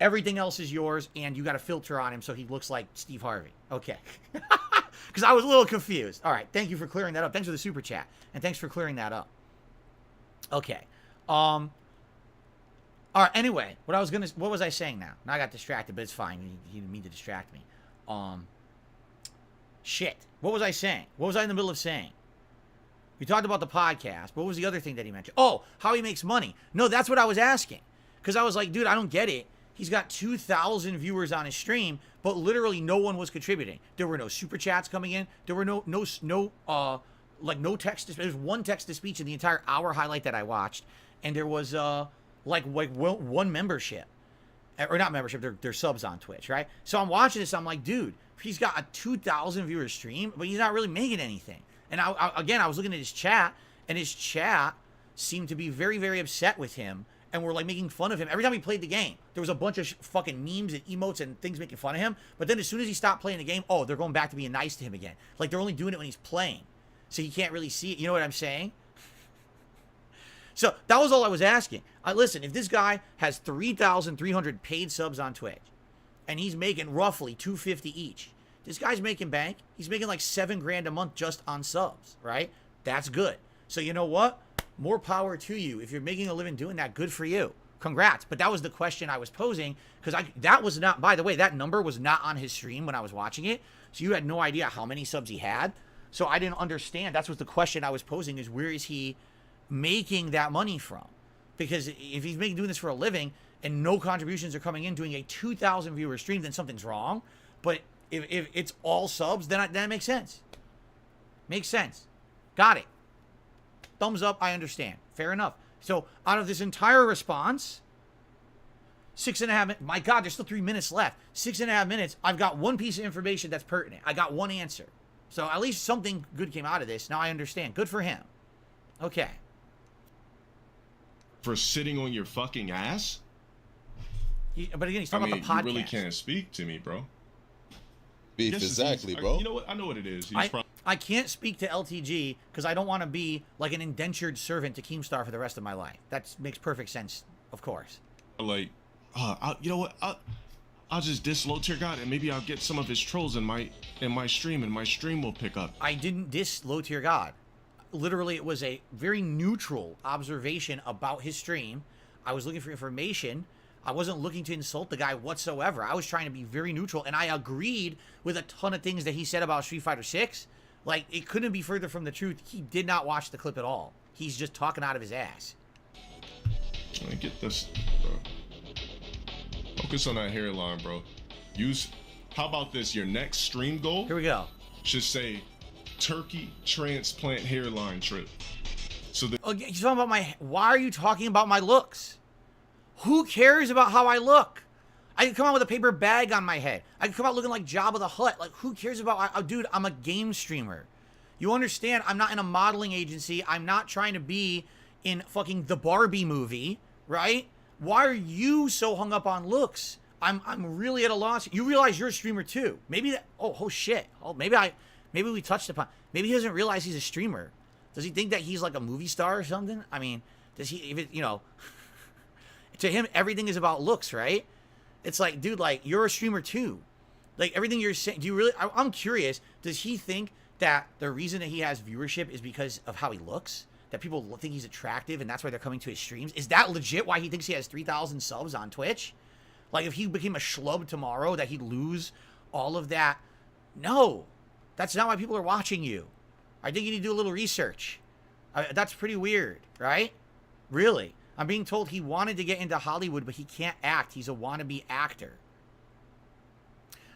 Everything else is yours, and you got a filter on him so he looks like Steve Harvey. Okay. Because I was a little confused. All right, thank you for clearing that up. Thanks for the super chat, and thanks for clearing that up. Okay. All right, anyway, what was I saying now? Now I got distracted, but it's fine. He didn't mean to distract me. Shit. What was I saying? What was I in the middle of saying? We talked about the podcast. What was the other thing that he mentioned? Oh, how he makes money. No, that's what I was asking. Because I was like, dude, I don't get it. He's got 2,000 viewers on his stream, but literally no one was contributing. There were no super chats coming in. There were no text. There's one text to speech in the entire hour highlight that I watched, and there was one membership, or not membership. They're subs on Twitch, right? So I'm watching this. I'm like, dude, he's got a 2,000 viewer stream, but he's not really making anything. And I was looking at his chat, and his chat seemed to be very, very upset with him. And we're like making fun of him every time he played the game. There was a bunch of fucking memes and emotes and things making fun of him. But then as soon as he stopped playing the game, they're going back to being nice to him again. Like they're only doing it when he's playing, so he can't really see it. You know what I'm saying? So that was all I was asking. Listen, if this guy has 3,300 paid subs on Twitch, and he's making roughly $250 each, this guy's making bank. He's making like $7,000 a month just on subs, right? That's good. So you know what? More power to you. If you're making a living doing that, good for you. Congrats. But that was the question I was posing, because that was not, by the way, that number was not on his stream when I was watching it. So you had no idea how many subs he had. So I didn't understand. That's what the question I was posing is, where is he making that money from? Because if he's doing this for a living and no contributions are coming in doing a 2,000 viewer stream, then something's wrong. But if it's all subs, then that makes sense. Makes sense. Got it. Thumbs up, I understand. Fair enough. So, out of this entire response, 6.5 minutes. My God, there's still 3 minutes left. 6.5 minutes. I've got one piece of information that's pertinent. I got one answer. So, at least something good came out of this. Now I understand. Good for him. Okay. For sitting on your fucking ass? But again, he's talking about the podcast. You really can't speak to me, bro. Beef, exactly, bro. You know what? I know what it is. I can't speak to LTG because I don't want to be like an indentured servant to Keemstar for the rest of my life. That makes perfect sense, of course. Like, you know what? I'll just diss Low Tier God and maybe I'll get some of his trolls in my stream, and my stream will pick up. I didn't diss Low Tier God. Literally, it was a very neutral observation about his stream. I was looking for information. I wasn't looking to insult the guy whatsoever. I was trying to be very neutral, and I agreed with a ton of things that he said about Street Fighter 6. Like, it couldn't be further from the truth. He did not watch the clip at all. He's just talking out of his ass. I get this, bro. Focus on that hairline, bro. How about this? Your next stream goal? Here we go. Should say, turkey transplant hairline trip. So the he's talking about why are you talking about my looks? Who cares about how I look? I can come out with a paper bag on my head. I can come out looking like Jabba the Hutt. Like, who cares about... dude, I'm a game streamer. You understand? I'm not in a modeling agency. I'm not trying to be in fucking the Barbie movie, right? Why are you so hung up on looks? I'm really at a loss. You realize you're a streamer too. Maybe that... Oh shit. Oh, maybe we touched upon... Maybe he doesn't realize he's a streamer. Does he think that he's like a movie star or something? I mean, does he even, to him, everything is about looks, right? It's like, dude, like, you're a streamer too. Like, everything you're saying, do you really, I'm curious, does he think that the reason that he has viewership is because of how he looks? That people think he's attractive and that's why they're coming to his streams? Is that legit why he thinks he has 3,000 subs on Twitch? Like, if he became a schlub tomorrow, that he'd lose all of that? No. That's not why people are watching you. I think you need to do a little research. That's pretty weird, right? Really. I'm being told he wanted to get into Hollywood, but he can't act. He's a wannabe actor.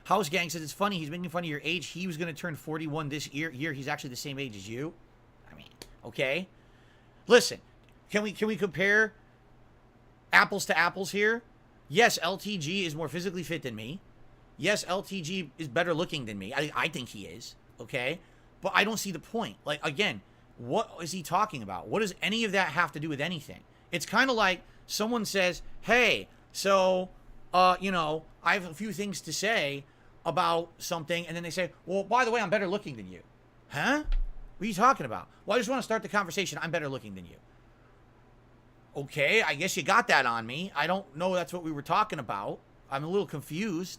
House Gang says, it's funny. He's making fun of your age. He was going to turn 41 this year. He's actually the same age as you. I mean, okay. Listen, can we compare apples to apples here? Yes, LTG is more physically fit than me. Yes, LTG is better looking than me. I think he is, okay? But I don't see the point. Like, again, what is he talking about? What does any of that have to do with anything? It's kind of like someone says, hey, so, I have a few things to say about something, and then they say, well, by the way, I'm better looking than you. Huh? What are you talking about? Well, I just want to start the conversation. I'm better looking than you. Okay, I guess you got that on me. I don't know that's what we were talking about. I'm a little confused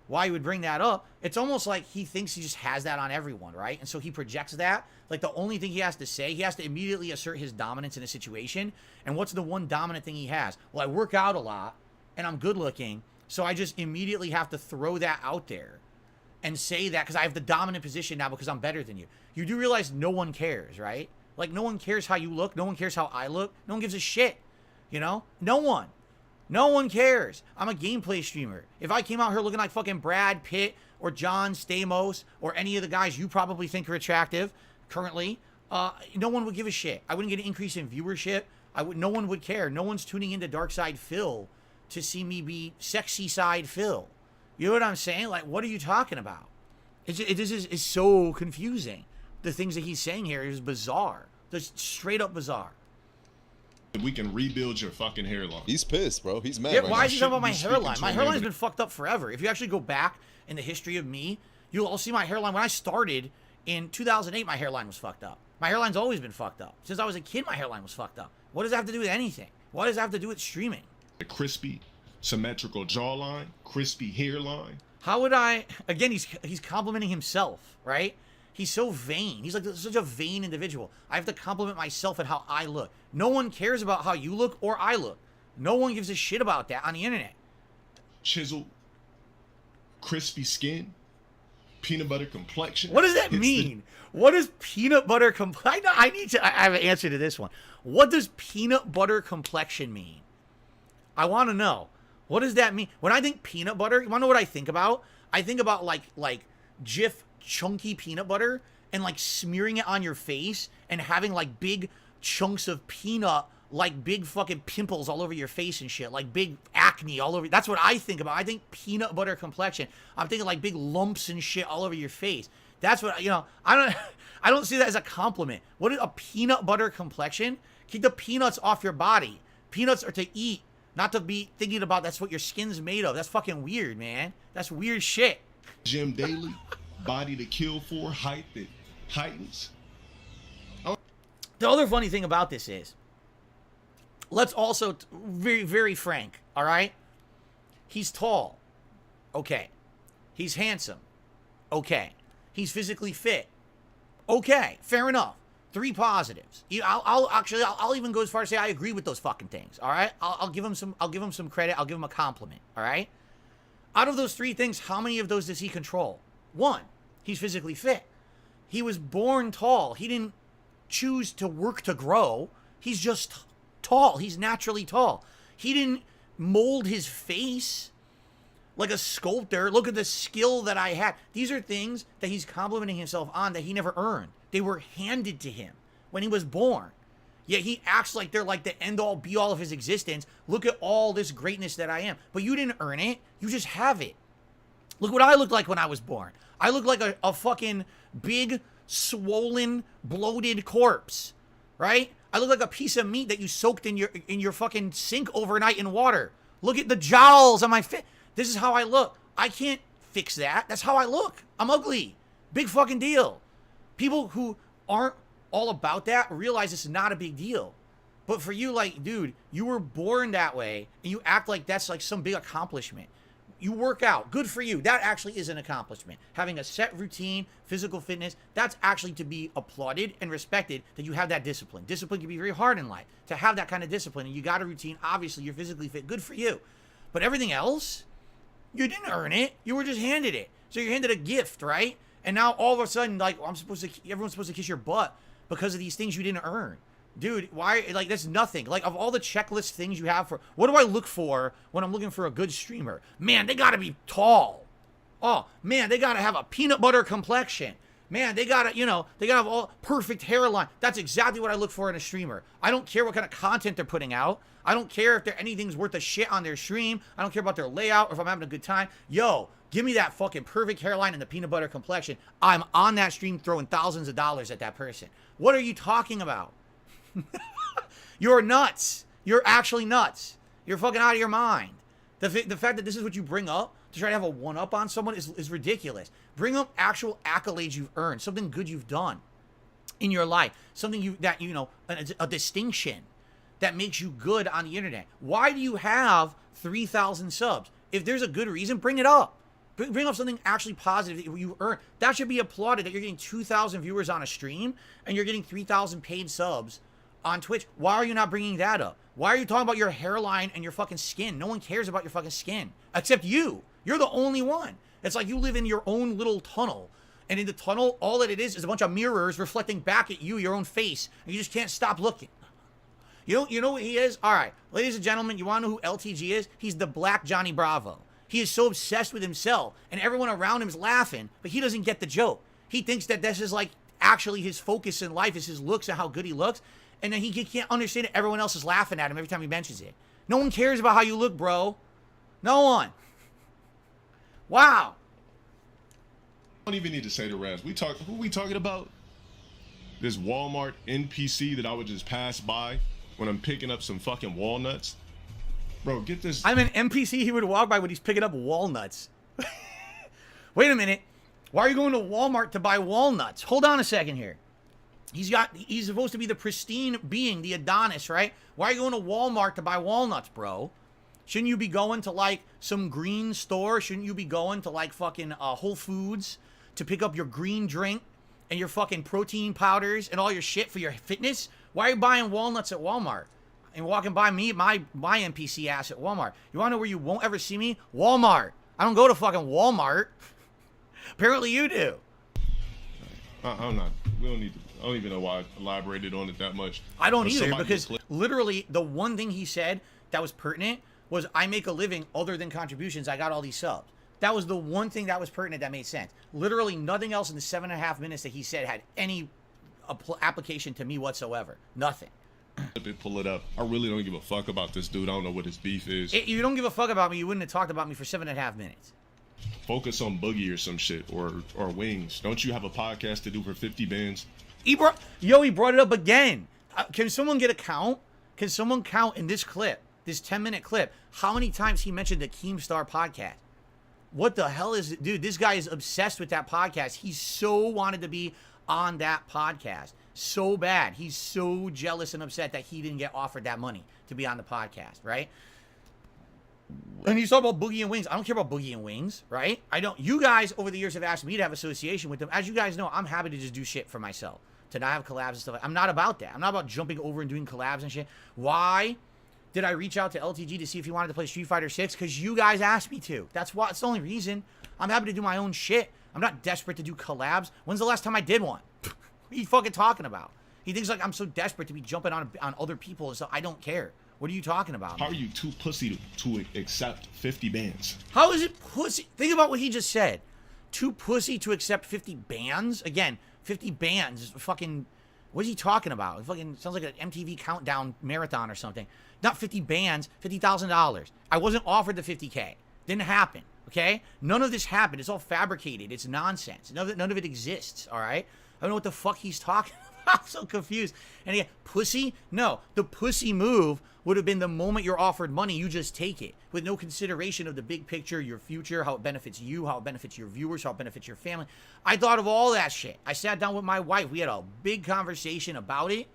why you would bring that up. It's almost like he thinks he just has that on everyone, right? And so he projects that. Like, the only thing he has to say, he has to immediately assert his dominance in a situation. And what's the one dominant thing he has? Well, I work out a lot, and I'm good looking, so I just immediately have to throw that out there and say that because I have the dominant position now because I'm better than you. You do realize no one cares, right? Like, no one cares how you look. No one cares how I look. No one gives a shit, No one. No one cares. I'm a gameplay streamer. If I came out here looking like fucking Brad Pitt or John Stamos or any of the guys you probably think are attractive currently, no one would give a shit. I wouldn't get an increase in viewership. No one would care. No one's tuning into darksydephil to see me be sexy side Phil. You know what I'm saying? Like, what are you talking about? This is so confusing. The things that he's saying here is bizarre. Just straight up bizarre. We can rebuild your fucking hairline. He's pissed, bro. He's mad. Yeah, right why now. is he talking about my Shouldn't be hairline? speaking My to hairline's him. been fucked up forever. If you actually go back in the history of me, you'll all see my hairline. When I started in 2008, my hairline was fucked up. My hairline's always been fucked up. Since I was a kid, my hairline was fucked up. What does that have to do with anything? What does that have to do with streaming? A crispy, symmetrical jawline, crispy hairline. How would I... Again, he's complimenting himself, right? He's so vain. He's like such a vain individual. I have to compliment myself at how I look. No one cares about how you look or I look. No one gives a shit about that on the internet. Chiseled, crispy skin, peanut butter complexion. What does that mean? What does peanut butter complexion... I have an answer to this one. What does peanut butter complexion mean? I want to know. What does that mean? When I think peanut butter, you want to know what I think about? I think about like Jif chunky peanut butter and like smearing it on your face and having like big chunks of peanut, like big fucking pimples all over your face and shit, like big acne all over. That's what I think about. I think peanut butter complexion. I'm thinking like big lumps and shit all over your face. That's what, I don't see that as a compliment. What is a peanut butter complexion? Keep the peanuts off your body. Peanuts are to eat, not to be thinking about that's what your skin's made of. That's fucking weird, man. That's weird shit. Gym daily, body to kill for, height that heightens. The other funny thing about this is, let's also, very, very frank, all right? He's tall. Okay. He's handsome. Okay. He's physically fit. Okay. Fair enough. 3 positives. I'll even go as far as say I agree with those fucking things. All right. I'll give him some credit. I'll give him a compliment. All right. Out of those 3 things, how many of those does he control? 1, he's physically fit. He was born tall. He didn't choose to work to grow. He's just tall. He's naturally tall. He didn't mold his face like a sculptor. Look at the skill that I had. These are things that he's complimenting himself on that he never earned. They were handed to him when he was born. Yet he acts like they're like the end-all, be-all of his existence. Look at all this greatness that I am. But you didn't earn it. You just have it. Look what I looked like when I was born. I look like a fucking big, swollen, bloated corpse, right? I look like a piece of meat that you soaked in your fucking sink overnight in water. Look at the jowls on my face. This is how I look. I can't fix that. That's how I look. I'm ugly. Big fucking deal. People who aren't all about that realize it's not a big deal. But for you, like, dude, you were born that way, and you act like that's like some big accomplishment. You work out. Good for you. That actually is an accomplishment. Having a set routine, physical fitness, that's actually to be applauded and respected that you have that discipline. Discipline can be very hard in life. To have that kind of discipline, and you got a routine, obviously you're physically fit. Good for you. But everything else, you didn't earn it. You were just handed it. So you're handed a gift, right? And now all of a sudden, like, everyone's supposed to kiss your butt because of these things you didn't earn. Dude, why? Like, that's nothing. Like, of all the checklist things you have for, what do I look for when I'm looking for a good streamer? Man, they gotta be tall. Oh, man, they gotta have a peanut butter complexion. Man, they gotta, they gotta have all perfect hairline. That's exactly what I look for in a streamer. I don't care what kind of content they're putting out. I don't care if anything's worth a shit on their stream. I don't care about their layout or if I'm having a good time. Yo, give me that fucking perfect hairline and the peanut butter complexion. I'm on that stream throwing thousands of dollars at that person. What are you talking about? You're nuts. You're actually nuts. You're fucking out of your mind. The fact that this is what you bring up to try to have a one-up on someone is ridiculous. Bring up actual accolades you've earned, something good you've done in your life, something a distinction that makes you good on the internet. Why do you have 3,000 subs? If there's a good reason, bring it up. Bring up something actually positive that you earn. That should be applauded, that you're getting 2,000 viewers on a stream and you're getting 3,000 paid subs on Twitch. Why are you not bringing that up? Why are you talking about your hairline and your fucking skin? No one cares about your fucking skin except you. You're the only one. It's like you live in your own little tunnel. And in the tunnel, all that it is a bunch of mirrors reflecting back at you, your own face. And you just can't stop looking. You know what he is? All right, ladies and gentlemen, you want to know who LTG is? He's the Black Johnny Bravo. He is so obsessed with himself, and everyone around him is laughing, but he doesn't get the joke. He thinks that this is like actually his focus in life is his looks and how good he looks. And then he can't understand it. Everyone else is laughing at him every time he mentions it. No one cares about how you look, bro. No one. Wow. I don't even need to say the rest. Who we talking about? This Walmart NPC that I would just pass by when I'm picking up some fucking walnuts. Bro, get this. I'm an NPC he would walk by when he's picking up walnuts. Wait a minute. Why are you going to Walmart to buy walnuts? Hold on a second here. He's supposed to be the pristine being, the Adonis, right? Why are you going to Walmart to buy walnuts, bro? Shouldn't you be going to, like, some green store? Shouldn't you be going to, like, fucking Whole Foods to pick up your green drink and your fucking protein powders and all your shit for your fitness? Why are you buying walnuts at Walmart and walking by me, my NPC ass at Walmart? You want to know where you won't ever see me? Walmart. I don't go to fucking Walmart. Apparently you do. I'm not. We don't need to. I don't even know why I elaborated on it that much. I don't either, because literally the one thing he said that was pertinent was, I make a living other than contributions. I got all these subs. That was the one thing that was pertinent that made sense. Literally nothing else in the 7.5 minutes that he said had any application to me whatsoever. Nothing. Pull it up. I really don't give a fuck about this dude. I don't know what his beef is. If you don't give a fuck about me, you wouldn't have talked about me for 7.5 minutes. Focus on Boogie or some shit, or Wings. Don't you have a podcast to do for 50 bands? He brought it up again. Can someone get a count? Can someone count in this clip, this 10-minute clip, how many times he mentioned the Keemstar podcast? What the hell is it? Dude, this guy is obsessed with that podcast. He so wanted to be on that podcast. So bad. He's so jealous and upset that he didn't get offered that money to be on the podcast, right? And he's talking about Boogie and Wings. I don't care about Boogie and Wings, right? I don't. You guys over the years have asked me to have association with them. As you guys know, I'm happy to just do shit for myself, to not have collabs and stuff. I'm not about that. I'm not about jumping over and doing collabs and shit. Why did I reach out to LTG to see if he wanted to play Street Fighter 6? Because you guys asked me to. That's why. It's the only reason. I'm happy to do my own shit. I'm not desperate to do collabs. When's the last time I did one? What are you fucking talking about? He thinks like I'm so desperate to be jumping on other people and stuff. I don't care. What are you talking about? How are you too pussy to accept 50 bans? How is it pussy? Think about what he just said. Too pussy to accept 50 bans? Again, 50 bans is fucking... What is he talking about? It fucking sounds like an MTV countdown marathon or something. Not 50 bans, $50,000. I wasn't offered the 50K. Didn't happen, okay? None of this happened. It's all fabricated. It's none of it exists, all right? I don't know what the fuck he's talking about. I'm so confused. And again, pussy? No. The pussy move would have been the moment you're offered money, you just take it with no consideration of the big picture, your future, how it benefits you, how it benefits your viewers, how it benefits your family. I thought of all that shit. I sat down with my wife. We had a big conversation about it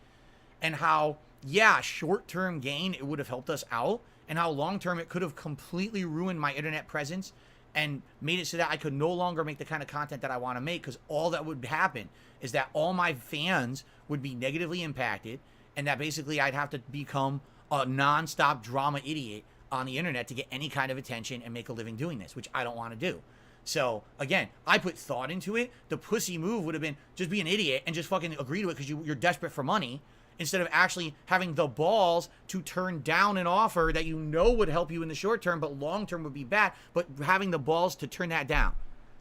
and how, yeah, short-term gain, it would have helped us out, and how long-term it could have completely ruined my internet presence and made it so that I could no longer make the kind of content that I want to make, because all that would happen is that all my fans would be negatively impacted, and that basically I'd have to become a non-stop drama idiot on the internet to get any kind of attention and make a living doing this, which I don't want to do. So, again, I put thought into it. The pussy move would have been just be an idiot and just fucking agree to it because you're desperate for money, instead of actually having the balls to turn down an offer that you know would help you in the short term, but long term would be bad, but having the balls to turn that down.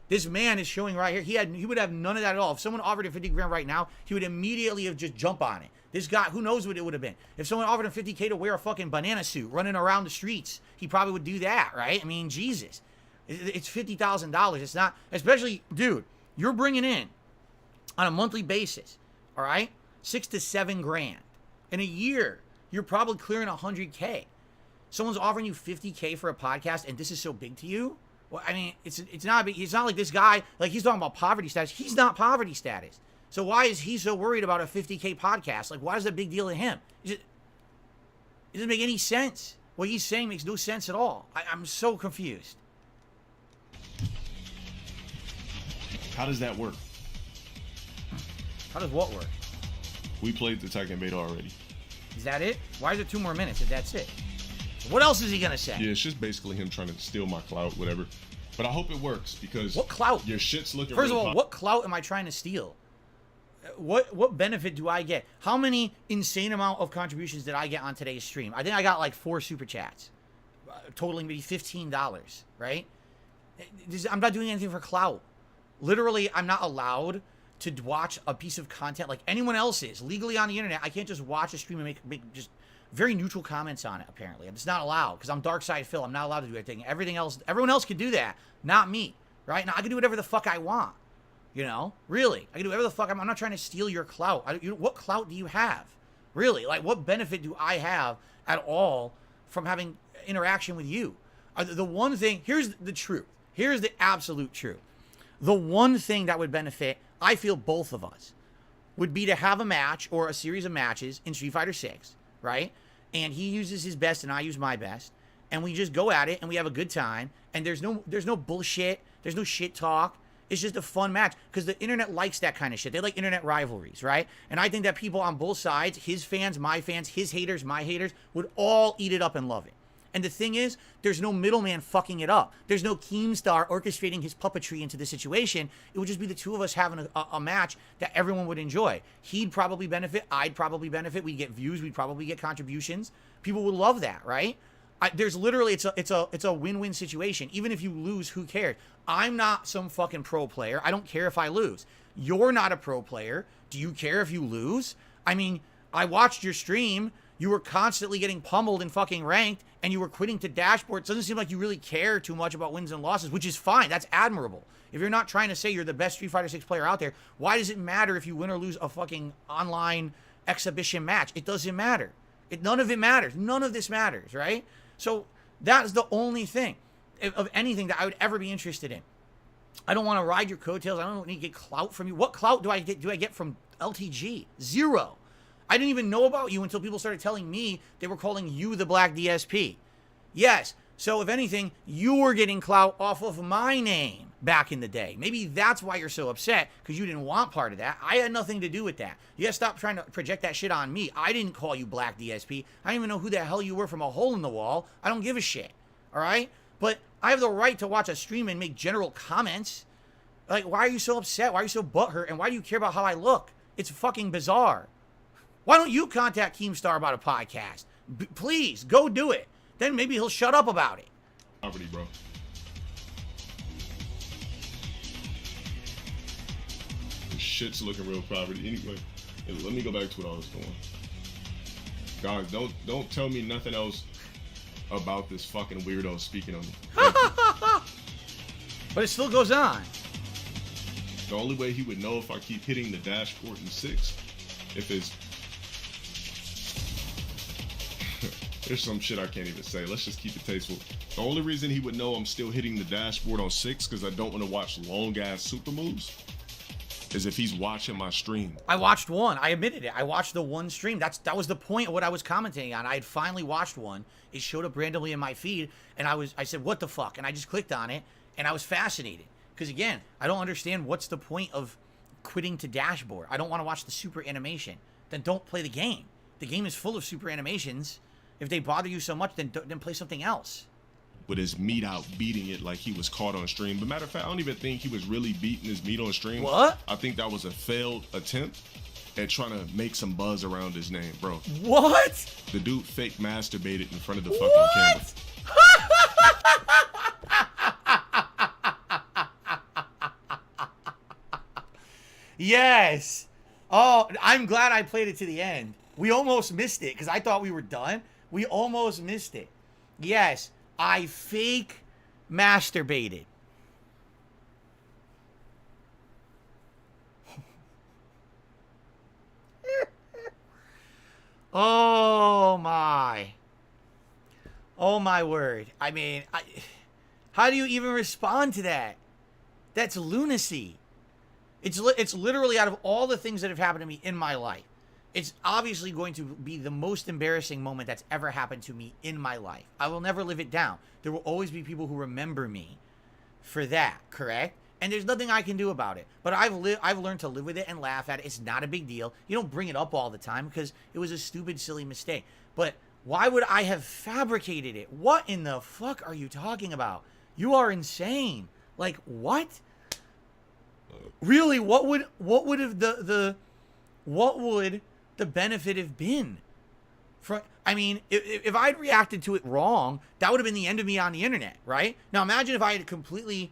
This man is showing right here, he would have none of that at all. If someone offered him 50 grand right now, he would immediately have just jump on it. This guy, who knows what it would have been. If someone offered him 50K to wear a fucking banana suit running around the streets, he probably would do that, right? I mean, Jesus. It's $50,000. It's not, especially, dude, you're bringing in on a monthly basis, all right, 6 to 7 grand. In a year, you're probably clearing 100K. Someone's offering you 50K for a podcast, and this is so big to you? Well, I mean, it's not like this guy, like he's talking about poverty status. He's not poverty status. So why is he so worried about a 50K podcast? Like, why is that a big deal to him? It doesn't make any sense. What he's saying makes no sense at all. I'm so confused. How does that work? How does what work? We played the Tekken beta already. Is that it? Why is it 2 more minutes if that's it? What else is he gonna say? Yeah, it's just basically him trying to steal my clout, whatever. But I hope it works, because what clout? Your shit's looking. First of all, what clout am I trying to steal? What benefit do I get? How many insane amount of contributions did I get on today's stream? I think I got like 4 super chats, totaling maybe $15. Right? I'm not doing anything for clout. Literally, I'm not allowed to watch a piece of content like anyone else is legally on the internet. I can't just watch a stream and make just very neutral comments on it. Apparently, it's not allowed because I'm darksydephil. I'm not allowed to do anything. Everything else, everyone else can do that, not me. Right now, I can do whatever the fuck I want. You know, really, I can do whatever the fuck I'm not trying to steal your clout. What clout do you have? Really, like what benefit do I have at all from having interaction with you? The one thing, here's the truth. Here's the absolute truth. The one thing that would benefit, I feel, both of us, would be to have a match or a series of matches in Street Fighter 6, right? And he uses his best and I use my best, and we just go at it and we have a good time, and there's no bullshit, there's no shit talk. It's just a fun match because the internet likes that kind of shit. They like internet rivalries, right? And I think that people on both sides, his fans, my fans, his haters, my haters, would all eat it up and love it. And the thing is, there's no middleman fucking it up. There's no Keemstar orchestrating his puppetry into the situation. It would just be the two of us having a match that everyone would enjoy. He'd probably benefit. I'd probably benefit. We'd get views. We'd probably get contributions. People would love that, right? There's literally, it's a win-win situation. Even if you lose, who cares? I'm not some fucking pro player. I don't care if I lose. You're not a pro player. Do you care if you lose? I mean, I watched your stream. You were constantly getting pummeled in fucking ranked, and you were quitting to dashboard. It doesn't seem like you really care too much about wins and losses, which is fine. That's admirable. If you're not trying to say you're the best Street Fighter 6 player out there, why does it matter if you win or lose a fucking online exhibition match? It doesn't matter. None of it matters. None of this matters, right? So that is the only thing of anything that I would ever be interested in. I don't want to ride your coattails. I don't need to get clout from you. What clout do I get from LTG? Zero. I didn't even know about you until people started telling me they were calling you the Black DSP. Yes. So if anything, you were getting clout off of my name back in the day. Maybe that's why you're so upset, because you didn't want part of that. I had nothing to do with that. You gotta stop trying to project that shit on me. I didn't call you Black DSP. I didn't even know who the hell you were from a hole in the wall. I don't give a shit. All right? But I have the right to watch a stream and make general comments. Like, why are you so upset? Why are you so butthurt? And why do you care about how I look? It's fucking bizarre. Why don't you contact Keemstar about a podcast? Please, go do it. Then maybe he'll shut up about it. Poverty, bro. This shit's looking real poverty. Anyway, let me go back to what I was doing. Guys, don't tell me nothing else about this fucking weirdo speaking on me. But it still goes on. The only way he would know if I keep hitting the dash port in 6 if it's there's some shit I can't even say. Let's just keep it tasteful. The only reason he would know I'm still hitting the dashboard on 6 because I don't want to watch long ass super moves is if he's watching my stream. I watched one. I admitted it. I watched the one stream. That was the point of what I was commenting on. I had finally watched one. It showed up randomly in my feed, and I said, what the fuck? And I just clicked on it, and I was fascinated. Because again, I don't understand what's the point of quitting to dashboard. I don't want to watch the super animation. Then don't play the game. The game is full of super animations. If they bother you so much, then play something else. With his meat out beating it like he was caught on stream. But matter of fact, I don't even think he was really beating his meat on stream. What? I think that was a failed attempt at trying to make some buzz around his name, bro. What? The dude fake masturbated in front of the fucking camera. Yes. Oh, I'm glad I played it to the end. We almost missed it because I thought we were done. We almost missed it. Yes, I fake masturbated. Oh my. Oh my word. I mean, how do you even respond to that? That's lunacy. It's literally, out of all the things that have happened to me in my life, it's obviously going to be the most embarrassing moment that's ever happened to me in my life. I will never live it down. There will always be people who remember me for that, correct? And there's nothing I can do about it. But I've learned to live with it and laugh at it. It's not a big deal. You don't bring it up all the time because it was a stupid, silly mistake. But why would I have fabricated it? What in the fuck are you talking about? You are insane. Like, what? Really, what would the benefit have been? I mean, if I'd reacted to it wrong, that would have been the end of me on the internet, right? Now imagine if I had completely,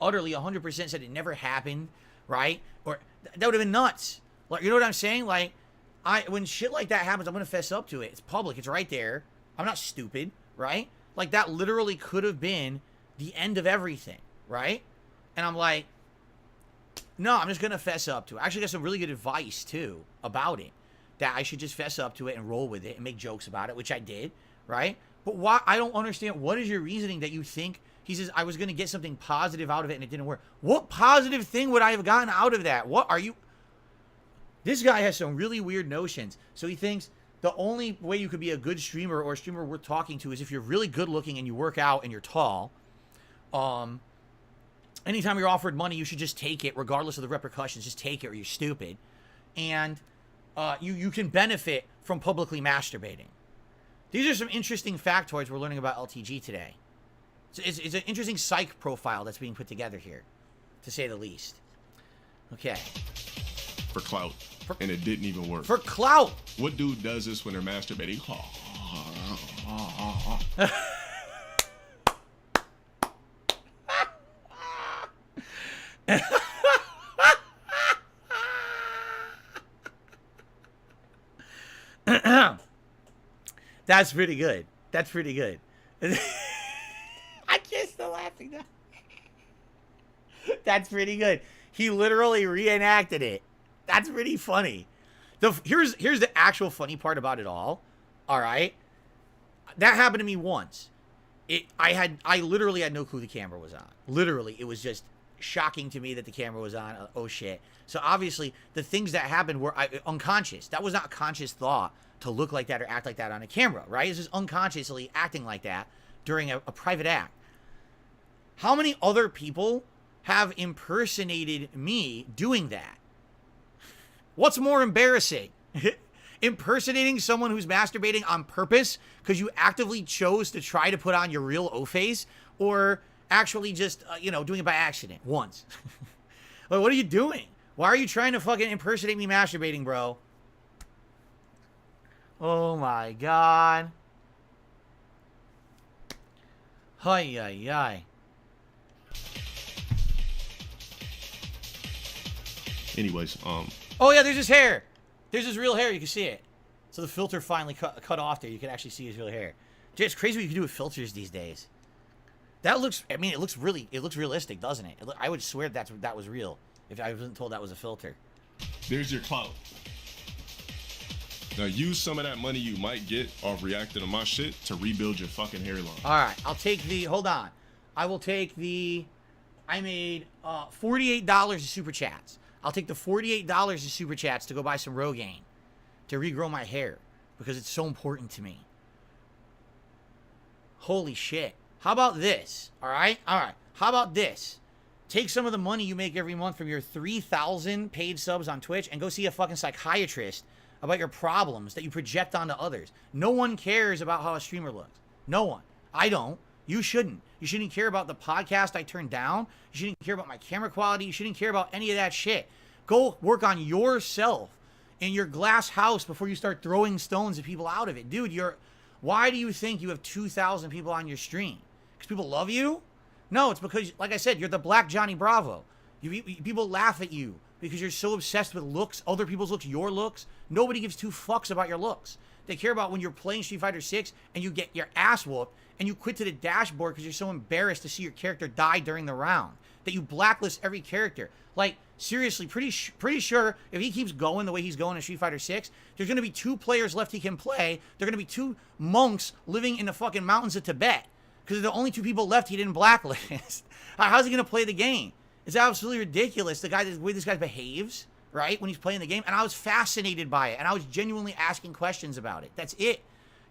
utterly, 100% said it never happened, right? Or that would have been nuts. Like, you know what I'm saying? Like, when shit like that happens, I'm gonna fess up to it. It's public. It's right there. I'm not stupid, right? Like, that literally could have been the end of everything, right? And I'm like, no, I'm just going to fess up to it. I actually got some really good advice, too, about it. That I should just fess up to it and roll with it and make jokes about it, which I did, right? But why? I don't understand. What is your reasoning that you think, he says, I was going to get something positive out of it and it didn't work. What positive thing would I have gotten out of that? What are you? This guy has some really weird notions. So he thinks the only way you could be a good streamer or a streamer worth talking to is if you're really good looking and you work out and you're tall. Anytime you're offered money, you should just take it, regardless of the repercussions. Just take it, or you're stupid. And you can benefit from publicly masturbating. These are some interesting factoids we're learning about LTG today. It's an interesting psych profile that's being put together here, to say the least. Okay. For clout. And it didn't even work. For clout! What dude does this when they're masturbating? That's pretty good. That's pretty good. I can't stop laughing now. That's pretty good. He literally reenacted it. That's pretty funny. Here's the actual funny part about it all. All right, that happened to me once. I literally had no clue the camera was on. Literally, it was just shocking to me that the camera was on. Oh shit. So obviously the things that happened were unconscious. That was not a conscious thought to look like that or act like that on a camera, right? It's just unconsciously acting like that during a private act. How many other people have impersonated me doing that? What's more embarrassing? Impersonating someone who's masturbating on purpose because you actively chose to try to put on your real O-face, or actually just, doing it by accident once? Like, what are you doing? Why are you trying to fucking impersonate me masturbating, bro? Oh my god. Hi, hi, hi. Anyways, Oh yeah, there's his hair. There's his real hair. You can see it. So the filter finally cut off there. You can actually see his real hair. Dude, it's crazy what you can do with filters these days. That looks, I mean, it looks realistic, doesn't it? I would swear that was real if I wasn't told that was a filter. There's your clout. Now use some of that money you might get off reacting to my shit to rebuild your fucking hairline. All right, I'll take the. Hold on, I will take the. I made $48 of super chats. I'll take the $48 of super chats to go buy some Rogaine to regrow my hair because it's so important to me. Holy shit! How about this? All right. How about this? Take some of the money you make every month from your 3,000 paid subs on Twitch and go see a fucking psychiatrist about your problems that you project onto others. No one cares about how a streamer looks. No one. I don't. You shouldn't. You shouldn't care about the podcast I turned down. You shouldn't care about my camera quality. You shouldn't care about any of that shit. Go work on yourself in your glass house before you start throwing stones at people out of it. Dude, why do you think you have 2,000 people on your stream? Because people love you? No, it's because, like I said, you're the Black Johnny Bravo. People laugh at you because you're so obsessed with looks, other people's looks, your looks. Nobody gives two fucks about your looks. They care about when you're playing Street Fighter 6 and you get your ass whooped and you quit to the dashboard because you're so embarrassed to see your character die during the round that you blacklist every character. Like, seriously, pretty sure if he keeps going the way he's going in Street Fighter 6, there's going to be 2 players left he can play. They're going to be 2 monks living in the fucking mountains of Tibet because they're the only 2 people left he didn't blacklist. How's he going to play the game? It's absolutely ridiculous, the way this guy behaves, right, when he's playing the game. And I was fascinated by it, and I was genuinely asking questions about it. That's it.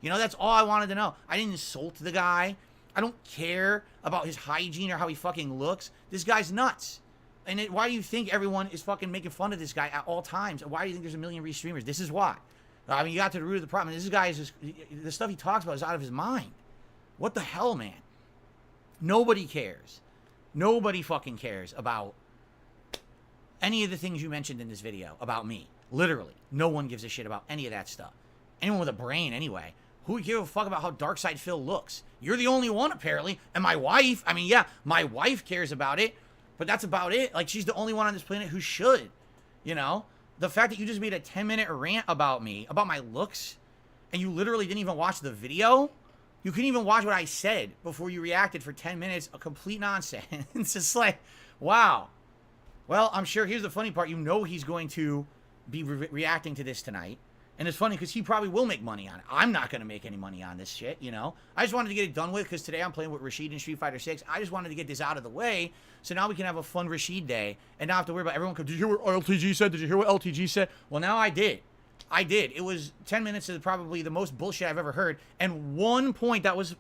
You know, that's all I wanted to know. I didn't insult the guy. I don't care about his hygiene or how he fucking looks. This guy's nuts. And why do you think everyone is fucking making fun of this guy at all times? Why do you think there's a million restreamers? This is why. I mean, you got to the root of the problem. This guy is just, the stuff he talks about is out of his mind. What the hell, man? Nobody cares. Nobody fucking cares about any of the things you mentioned in this video about me. Literally. No one gives a shit about any of that stuff. Anyone with a brain, anyway. Who would give a fuck about how darksydephil looks? You're the only one, apparently. And my wife, I mean, yeah, my wife cares about it. But that's about it. Like, she's the only one on this planet who should. You know? The fact that you just made a 10-minute rant about me, about my looks, and you literally didn't even watch the video. You couldn't even watch what I said before you reacted for 10 minutes. A complete nonsense. It's like, wow. Well, I'm sure, here's the funny part. You know he's going to be reacting to this tonight. And it's funny because he probably will make money on it. I'm not going to make any money on this shit, you know? I just wanted to get it done with because today I'm playing with Rashid in Street Fighter 6. I just wanted to get this out of the way so now we can have a fun Rashid day and not have to worry about everyone. Did you hear what LTG said? Did you hear what LTG said? Well, now I did. I did. It was 10 minutes is probably the most bullshit I've ever heard. And one point that was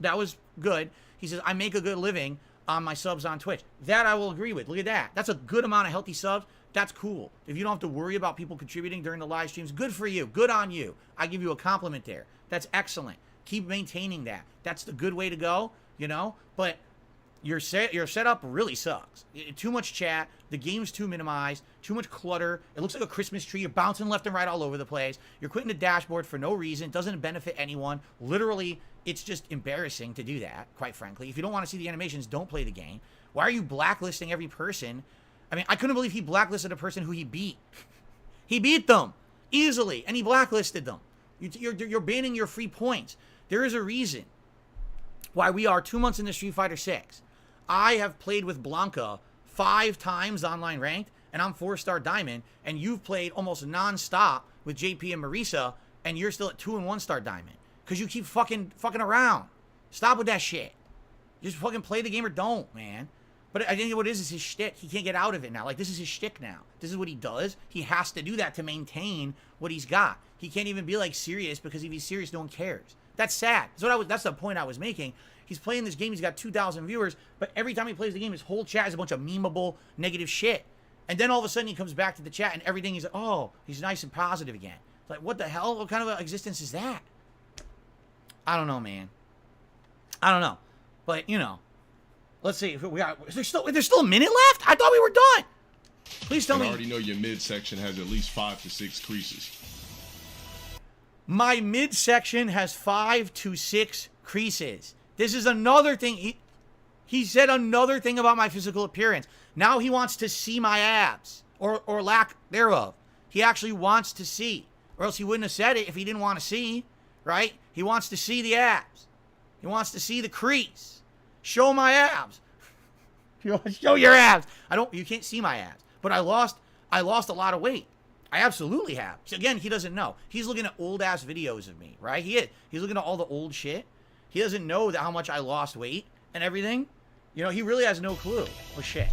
good. He says, I make a good living on my subs on Twitch. That I will agree with. Look at that. That's a good amount of healthy subs. That's cool. If you don't have to worry about people contributing during the live streams, good for you. Good on you. I give you a compliment there. That's excellent. Keep maintaining that. That's the good way to go, you know? But your setup really sucks. Too much chat. The game's too minimized. Too much clutter. It looks like a Christmas tree. You're bouncing left and right all over the place. You're quitting the dashboard for no reason. Doesn't benefit anyone. Literally, it's just embarrassing to do that, quite frankly. If you don't want to see the animations, don't play the game. Why are you blacklisting every person? I mean, I couldn't believe he blacklisted a person who he beat. He beat them easily, and he blacklisted them. You're banning your free points. There is a reason why we are 2 months into Street Fighter 6. I have played with Blanca 5 times online ranked, and I'm 4-star diamond, and you've played almost non-stop with JP and Marisa, and you're still at 2 and 1-star diamond. Because you keep fucking around. Stop with that shit. Just fucking play the game or don't, man. But I think what it is his shtick. He can't get out of it now. Like, this is his shtick now. This is what he does. He has to do that to maintain what he's got. He can't even be, like, serious, because if he's serious, no one cares. That's sad. That's the point I was making. He's playing this game. He's got 2,000 viewers, but every time he plays the game, his whole chat is a bunch of memeable, negative shit. And then all of a sudden, he comes back to the chat, and everything is like, oh, he's nice and positive again. It's like, what the hell? What kind of existence is that? I don't know, man. I don't know. But, you know. Let's see. There's still a minute left? I thought we were done. Please tell me. I already know your midsection has at least 5 to 6 creases. My midsection has 5 to 6 creases. This is another thing. He said another thing about my physical appearance. Now he wants to see my abs or lack thereof. He actually wants to see, or else he wouldn't have said it if he didn't want to see, right? He wants to see the abs. He wants to see the crease. Show my abs. Show your abs. You can't see my abs. But I lost a lot of weight. I absolutely have. So again, he doesn't know. He's looking at old ass videos of me, right? He's looking at all the old shit. He doesn't know that how much I lost weight and everything. You know, he really has no clue. Well, shit.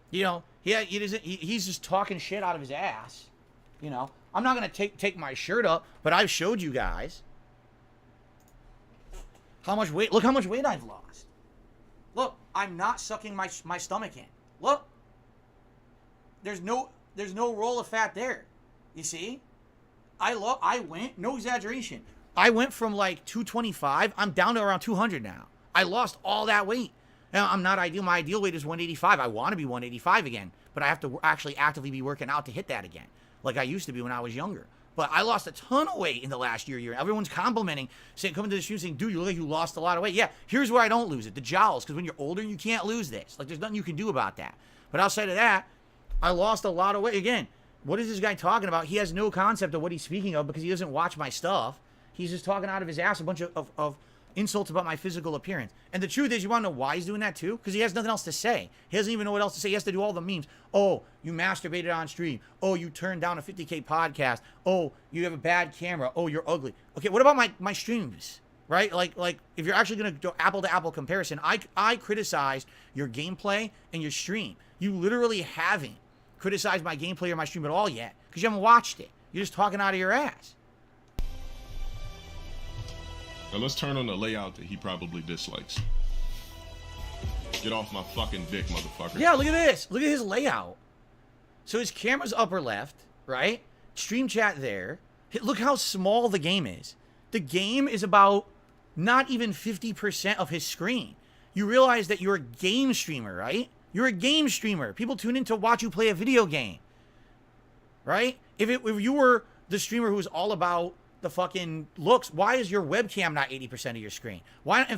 You know, he's just talking shit out of his ass. You know, I'm not gonna take my shirt up, but I've showed you guys how much weight. Look how much weight I've lost. Look, I'm not sucking my stomach in. Look, there's no roll of fat there. You see, I went, no exaggeration, I went from like 225. I'm down to around 200 now. I lost all that weight. Now, I'm not ideal. My ideal weight is 185. I want to be 185 again, but I have to actually actively be working out to hit that again, like I used to be when I was younger. But I lost a ton of weight in the last year. Everyone's complimenting, saying, coming to the stream saying, dude, you look like you lost a lot of weight. Yeah, here's where I don't lose it, the jowls, because when you're older, you can't lose this. Like, there's nothing you can do about that. But outside of that, I lost a lot of weight. Again, what is this guy talking about? He has no concept of what he's speaking of because he doesn't watch my stuff. He's just talking out of his ass a bunch of insults about my physical appearance. And the truth is, you want to know why he's doing that too? Because he has nothing else to say. He doesn't even know what else to say. He has to do all the memes. Oh, you masturbated on stream. Oh, you turned down a 50K podcast. Oh, you have a bad camera. Oh, you're ugly. Okay, what about my streams? Right? Like if you're actually going to do apple to apple comparison, I criticized your gameplay and your stream. You literally haven't criticized my gameplay or my stream at all yet because you haven't watched it. You're just talking out of your ass. Now let's turn on the layout that he probably dislikes. Get off my fucking dick, motherfucker. Yeah, look at this. Look at his layout. So his camera's upper left, right? Stream chat there. Look how small the game is. The game is about not even 50% of his screen. You realize that you're a game streamer, right? You're a game streamer. People tune in to watch you play a video game, right? If you were the streamer who was all about the fucking looks, why is your webcam not 80% of your screen? Why not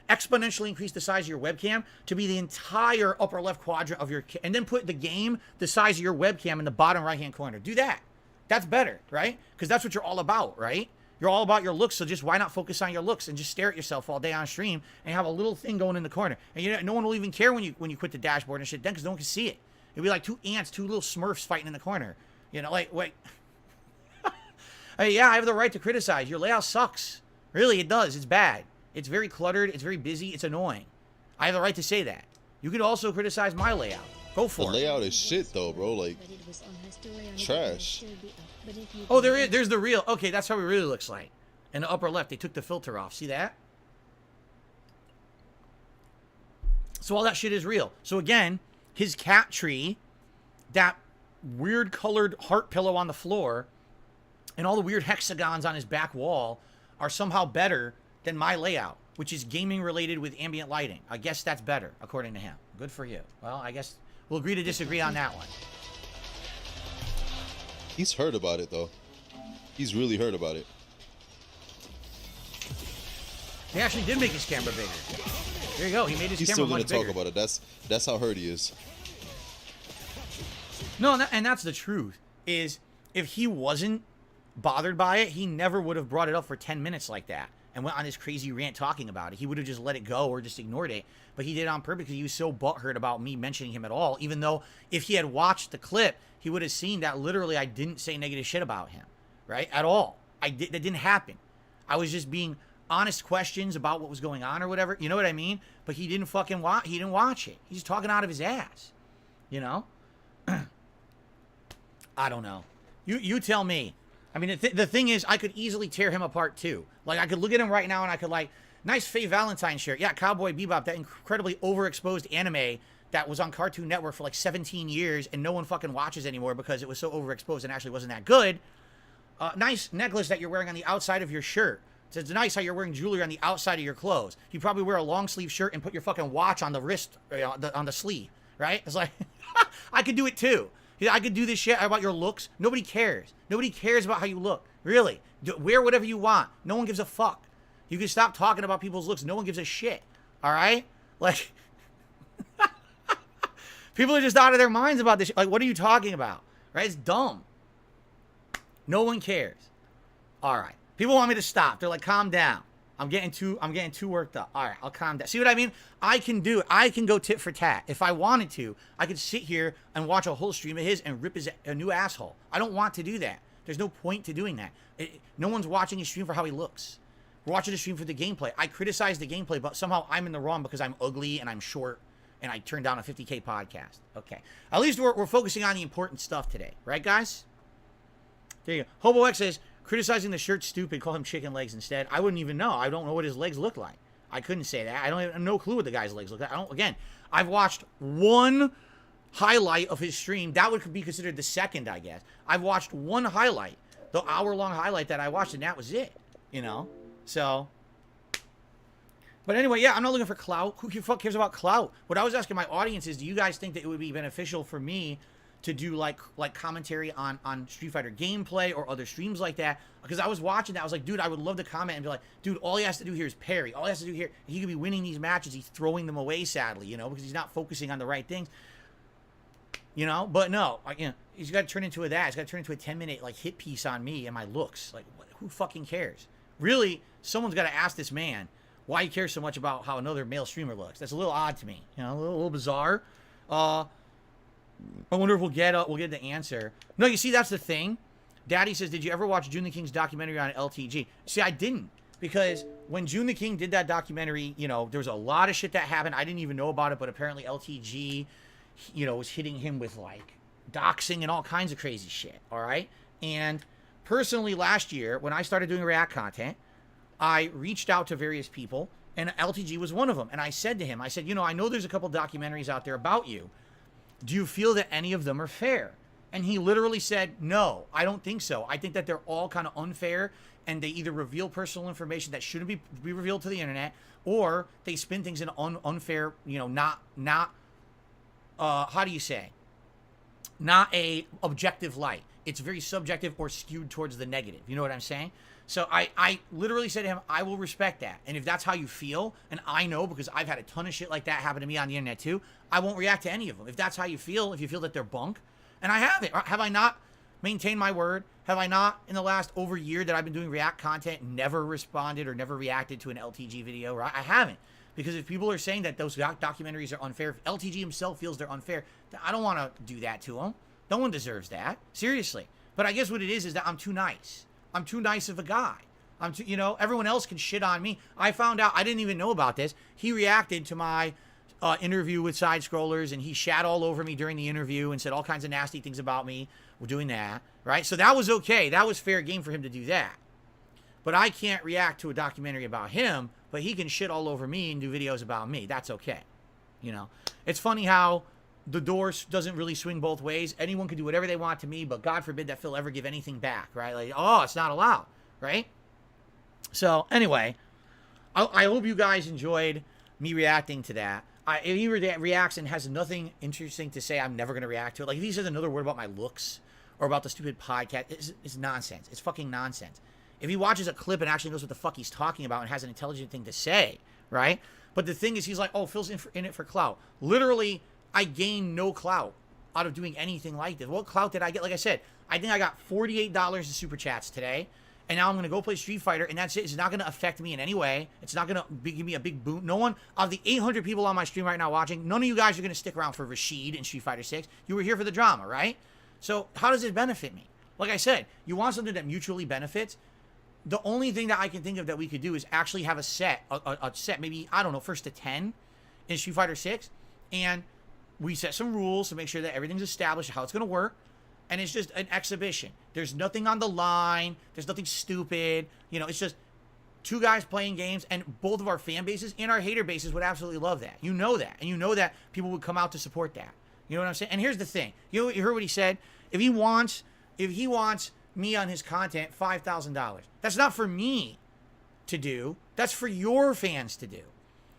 exponentially increase the size of your webcam to be the entire upper left quadrant of your, and then put the game the size of your webcam in the bottom right hand corner? Do that. That's better, right? Because that's what you're all about, right? You're all about your looks, so just why not focus on your looks and just stare at yourself all day on stream and have a little thing going in the corner? And no one will even care when you quit the dashboard and shit then because no one can see it. It'd be like two ants, two little smurfs fighting in the corner. You know, like, wait. Hey, yeah, I have the right to criticize. Your layout sucks. Really, it does. It's bad. It's very cluttered. It's very busy. It's annoying. I have the right to say that. You could also criticize my layout. Go for it. The layout is shit, though, bro. Like, trash. Oh, there's the real. Okay, that's how it really looks like. In the upper left, they took the filter off. See that? So all that shit is real. So again, his cat tree, that weird colored heart pillow on the floor, and all the weird hexagons on his back wall are somehow better than my layout, which is gaming related with ambient lighting. I guess that's better, according to him. Good for you. Well, I guess we'll agree to disagree on that one. He's heard about it, though. He's really heard about it. He actually did make his camera bigger. There you go. He made his He's camera still gonna much bigger. talk about it. That's how hurt he is. No, and that's the truth. Is if he wasn't bothered by it, he never would have brought it up for 10 minutes like that and went on this crazy rant talking about it. He would have just let it go or just ignored it. But he did it on purpose because he was so butthurt about me mentioning him at all, even though if he had watched the clip, he would have seen that literally I didn't say negative shit about him, right? At all. That didn't happen. I was just being honest questions about what was going on or whatever. You know what I mean? But he didn't fucking watch. He didn't watch it. He's talking out of his ass. You know? I don't know. You tell me. I mean, the thing is, I could easily tear him apart too. Like, I could look at him right now and I could like, nice Faye Valentine shirt. Yeah, Cowboy Bebop, that incredibly overexposed anime that was on Cartoon Network for like 17 years and no one fucking watches anymore because it was so overexposed and actually wasn't that good. Nice necklace that you're wearing on the outside of your shirt. So it's nice how you're wearing jewelry on the outside of your clothes. You probably wear a long sleeve shirt and put your fucking watch on the wrist, on the sleeve, right? It's like, I could do it too. I could do this shit about your looks. Nobody cares. Nobody cares about how you look. Really. Wear whatever you want. No one gives a fuck. You can stop talking about people's looks. No one gives a shit. All right? Like, people are just out of their minds about this shit. Like, what are you talking about? Right? It's dumb. No one cares. All right. People want me to stop. They're like, calm down. I'm getting too worked up. All right, I'll calm down. See what I mean? I can do it. I can go tit for tat. If I wanted to, I could sit here and watch a whole stream of his and rip a new asshole. I don't want to do that. There's no point to doing that. No one's watching his stream for how he looks. We're watching the stream for the gameplay. I criticize the gameplay, but somehow I'm in the wrong because I'm ugly and I'm short and I turned down a 50K podcast. Okay. At least we're focusing on the important stuff today. Right, guys? There you go. Hobo X says, criticizing the shirt stupid, call him chicken legs instead. I wouldn't even know. I don't know what his legs look like. I couldn't say that. I don't have no clue what the guy's legs look like. Again, I've watched one highlight of his stream. That would be considered the second, I guess. I've watched one highlight, the hour-long highlight that I watched, and that was it. You know? So, but anyway, yeah, I'm not looking for clout. Who the fuck cares about clout? What I was asking my audience is, do you guys think that it would be beneficial for me to do like commentary on Street Fighter gameplay or other streams like that? Because I was watching that, I was like, dude, I would love to comment and be like, dude, all he has to do here is parry. All he has to do here, he could be winning these matches. He's throwing them away, sadly, you know, because he's not focusing on the right things. You know, but no, you know, he's got to turn into that. He's got to turn into a 10-minute like hit piece on me and my looks. Like, who fucking cares? Really, someone's got to ask this man why he cares so much about how another male streamer looks. That's a little odd to me. You know, a little bizarre. I wonder if we'll get the answer. No, you see, that's the thing. Daddy says, did you ever watch June the King's documentary on LTG? See, I didn't. Because when June the King did that documentary, you know, there was a lot of shit that happened. I didn't even know about it, but apparently LTG, you know, was hitting him with, like, doxing and all kinds of crazy shit, all right? And personally, last year, when I started doing React content, I reached out to various people, and LTG was one of them. And I said to him, I said, you know, I know there's a couple documentaries out there about you. Do you feel that any of them are fair? And he literally said, no, I don't think so. I think that they're all kind of unfair, and they either reveal personal information that shouldn't be revealed to the internet, or they spin things in unfair, you know, not how do you say? Not a objective light. It's very subjective or skewed towards the negative. You know what I'm saying? So I literally said to him, I will respect that. And if that's how you feel, and I know because I've had a ton of shit like that happen to me on the internet too, I won't react to any of them. If that's how you feel, if you feel that they're bunk, and I haven't. Have I not maintained my word? Have I not, in the last over year that I've been doing React content, never responded or never reacted to an LTG video? Right? I haven't. Because if people are saying that those documentaries are unfair, if LTG himself feels they're unfair, then I don't want to do that to him. No one deserves that. Seriously. But I guess what it is that I'm too nice. I'm too nice of a guy. I'm too, you know, everyone else can shit on me. I found out, I didn't even know about this. He reacted to my interview with Side Scrollers, and he shat all over me during the interview and said all kinds of nasty things about me. We're doing that, right? So that was okay. That was fair game for him to do that. But I can't react to a documentary about him, but he can shit all over me and do videos about me. That's okay. You know, it's funny how the door doesn't really swing both ways. Anyone can do whatever they want to me, but God forbid that Phil ever give anything back, right? Like, oh, it's not allowed, right? So anyway, I hope you guys enjoyed me reacting to that. If he reacts and has nothing interesting to say, I'm never going to react to it. Like, if he says another word about my looks or about the stupid podcast, it's nonsense. It's fucking nonsense. If he watches a clip and actually knows what the fuck he's talking about and has an intelligent thing to say, right? But the thing is, he's like, oh, Phil's in it for clout. Literally, I gain no clout out of doing anything like this. What clout did I get? Like I said, I think I got $48 in super chats today. And now I'm going to go play Street Fighter, and that's it. It's not going to affect me in any way. It's not going to give me a big boon. No one, of the 800 people on my stream right now watching, none of you guys are going to stick around for Rashid in Street Fighter 6. You were here for the drama, right? So how does it benefit me? Like I said, you want something that mutually benefits. The only thing that I can think of that we could do is actually have a set, maybe, I don't know, first to 10 in Street Fighter 6. And we set some rules to make sure that everything's established, how it's going to work. And it's just an exhibition. There's nothing on the line. There's nothing stupid. You know, it's just two guys playing games, and both of our fan bases and our hater bases would absolutely love that. You know that. And you know that people would come out to support that. You know what I'm saying? And here's the thing. You heard what he said? If he wants me on his content, $5,000. That's not for me to do. That's for your fans to do.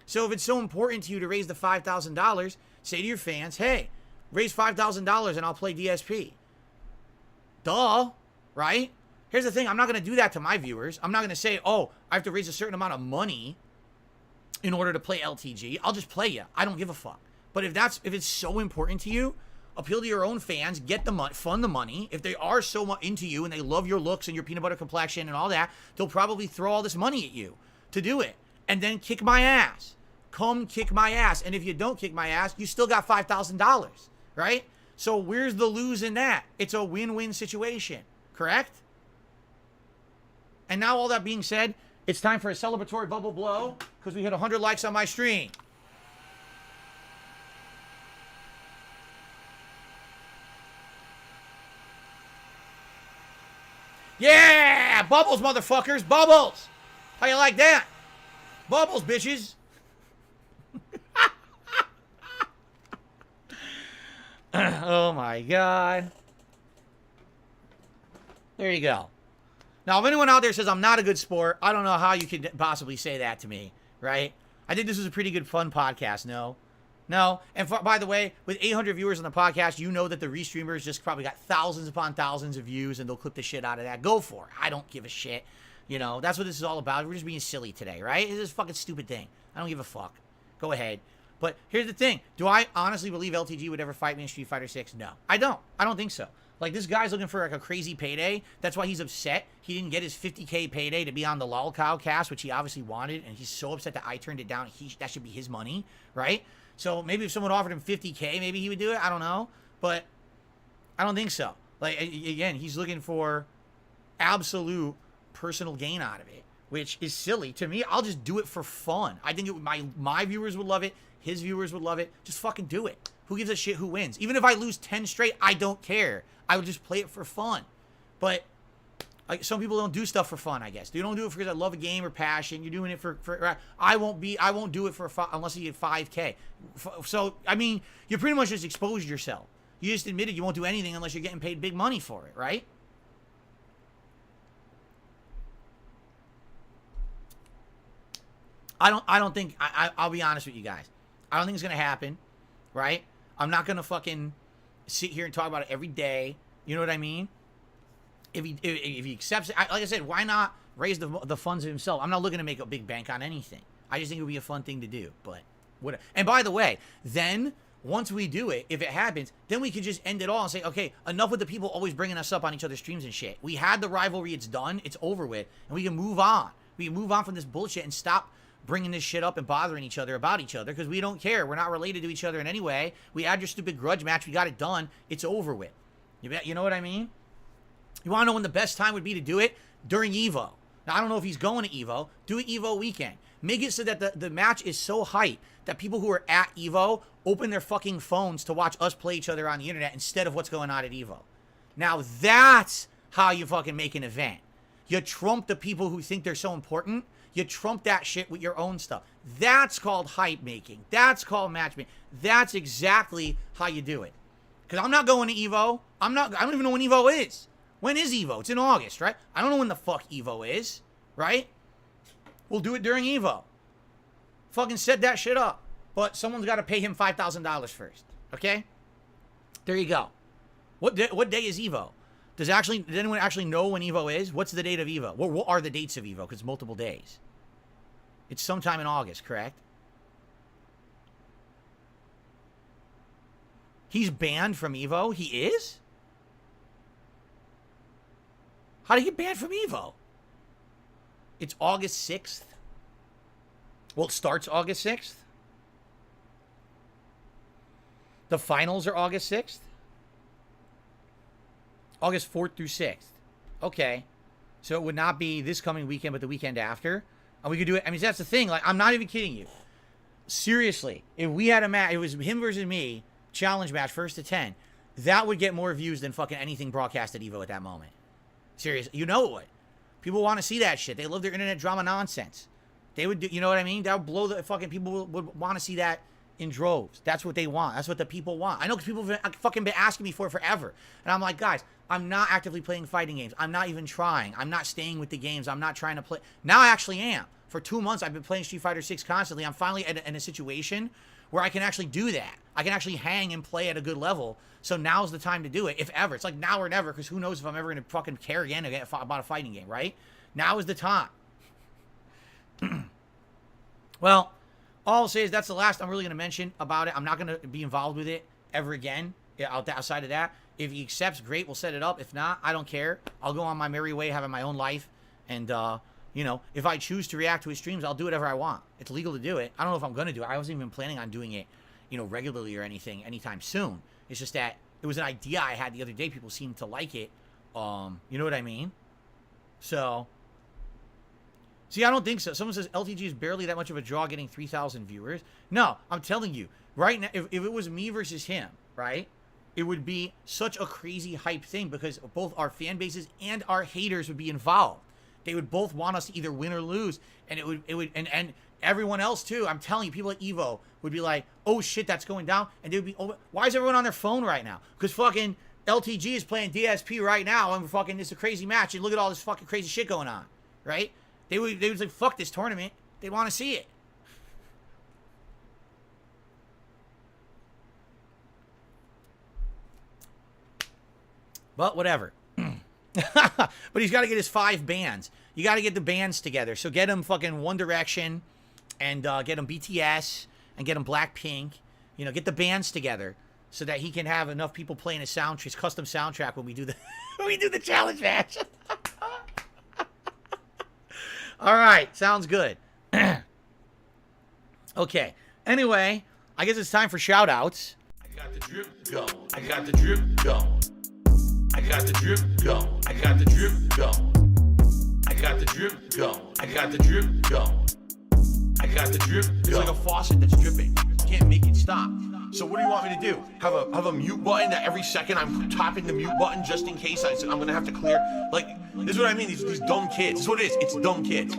So if it's so important to you to raise the $5,000, say to your fans, hey, raise $5,000 and I'll play DSP. Duh, right? Here's the thing. I'm not going to do that to my viewers. I'm not going to say, oh, I have to raise a certain amount of money in order to play LTG. I'll just play you. I don't give a fuck. But if it's so important to you, appeal to your own fans, get the money, fund the money. If they are so much into you and they love your looks and your peanut butter complexion and all that, they'll probably throw all this money at you. to do it. And then kick my ass. Come kick my ass. And if you don't kick my ass, you still got $5,000, right? So where's the lose in that? It's a win-win situation, correct? And now all that being said, it's time for a celebratory bubble blow because we hit 100 likes on my stream. Yeah! Bubbles, motherfuckers! Bubbles! How you like that? Bubbles, bitches! Oh my god. There you go. Now, if anyone out there says I'm not a good sport, I don't know how you could possibly say that to me, right? I think this was a pretty good, fun podcast, no? No. And by the way, with 800 viewers on the podcast, you know that the restreamers just probably got thousands upon thousands of views, and they'll clip the shit out of that. Go for it. I don't give a shit. You know, that's what this is all about. We're just being silly today, right? It's this fucking stupid thing. I don't give a fuck. Go ahead. But here's the thing. Do I honestly believe LTG would ever fight me in Street Fighter 6? No. I don't. I don't think so. Like, this guy's looking for, like, a crazy payday. That's why he's upset. He didn't get his 50K payday to be on the LOLcow cast, which he obviously wanted, and he's so upset that I turned it down. That should be his money, right? So maybe if someone offered him 50K, maybe he would do it. I don't know. But I don't think so. Like, again, he's looking for absolute personal gain out of it, which is silly. To me, I'll just do it for fun. I think my viewers would love it. His viewers would love it. Just fucking do it. Who gives a shit who wins? Even if I lose 10 straight, I don't care. I would just play it for fun. But like, some people don't do stuff for fun, I guess. You don't do it because I love a game or passion. You're doing it for I won't do it for unless you get 5K. So, I mean, you pretty much just exposed yourself. You just admitted you won't do anything unless you're getting paid big money for it, right? I don't think I'll be honest with you guys. I don't think it's gonna happen, right? I'm not gonna fucking sit here and talk about it every day. You know what I mean? If he accepts it, like I said, why not raise the funds himself? I'm not looking to make a big bank on anything. I just think it would be a fun thing to do. But whatever. And by the way, then once we do it, if it happens, then we could just end it all and say, okay, enough with the people always bringing us up on each other's streams and shit. We had the rivalry, it's done, it's over with, and we can move on. We can move on from this bullshit and stop bringing this shit up and bothering each other about each other because we don't care. We're not related to each other in any way. We had your stupid grudge match. We got it done. It's over with. You know what I mean? You want to know when the best time would be to do it? During EVO. Now, I don't know if he's going to EVO. Do it EVO weekend. Make it so that the match is so hype that people who are at EVO open their fucking phones to watch us play each other on the internet instead of what's going on at EVO. Now, that's how you fucking make an event. You trump the people who think they're so important. You trump that shit with your own stuff. That's called hype making. That's called matchmaking. That's exactly how you do it. Because I'm not going to EVO. I don't even know when EVO is. When is EVO? It's in August, right? I don't know when the fuck EVO is, right? We'll do it during EVO. Fucking set that shit up. But someone's got to pay him $5,000 first, okay? There you go. What day is EVO? Does anyone actually know when EVO is? What's the date of EVO? What are the dates of EVO? Because it's multiple days. It's sometime in August, correct? He's banned from EVO? He is? How did he get banned from EVO? It's August 6th. Well, it starts August 6th. The finals are August 6th. August 4th through 6th. Okay. So it would not be this coming weekend, but the weekend after. And we could do it. I mean, that's the thing. Like, I'm not even kidding you. Seriously. If we had a match, it was him versus me, challenge match, 1st to 10. That would get more views than fucking anything broadcast at EVO at that moment. Seriously. You know it would. People want to see that shit. They love their internet drama nonsense. They would do, you know what I mean? That would blow the fucking, people would want to see that in droves. That's what they want. That's what the people want. I know because people have fucking been asking me for it forever. And I'm like, guys, I'm not actively playing fighting games. I'm not even trying. I'm not staying with the games. I'm not trying to play. Now I actually am. For 2 months, I've been playing Street Fighter 6 constantly. I'm finally in a situation where I can actually do that. I can actually hang and play at a good level. So now's the time to do it, if ever. It's like now or never, because who knows if I'm ever going to fucking care again about a fighting game, right? Now is the time. Well, all I'll say is that's the last I'm really going to mention about it. I'm not going to be involved with it ever again outside of that. If he accepts, great, we'll set it up. If not, I don't care. I'll go on my merry way, having my own life. And, You know, if I choose to react to his streams, I'll do whatever I want. It's legal to do it. I don't know if I'm going to do it. I wasn't even planning on doing it, you know, regularly or anything anytime soon. It's just that it was an idea I had the other day. People seemed to like it. You know what I mean? So, see, I don't think so. Someone says LTG is barely that much of a draw getting 3,000 viewers. No, I'm telling you, right now, if it was me versus him, right, it would be such a crazy hype thing because both our fan bases and our haters would be involved. They would both want us to either win or lose, and and everyone else too. I'm telling you, people at Evo would be like, "Oh shit, that's going down," and they would be, "Oh, why is everyone on their phone right now?" Because fucking LTG is playing DSP right now, and fucking it's a crazy match, and look at all this fucking crazy shit going on, right? They would say, "Fuck this tournament." They want to see it. But whatever. But he's got to get his 5 bands. You got to get the bands together. So get him fucking One Direction, and get him BTS, and get him Blackpink. You know, get the bands together so that he can have enough people playing his his custom soundtrack when we do the when we do the challenge match. All right, sounds good. Okay. Anyway, I guess it's time for shout outs. I got the drip going. I got the drip going. I got the drip going. I got the drip going. I got the drip going. I got the drip going. I got the drip going. It's like a faucet that's dripping. You can't make it stop. So what do you want me to do? Have a mute button that every second I'm tapping the mute button just in case I'm gonna have to clear? Like, this is what I mean. These dumb kids. This is what it is. It's dumb kids.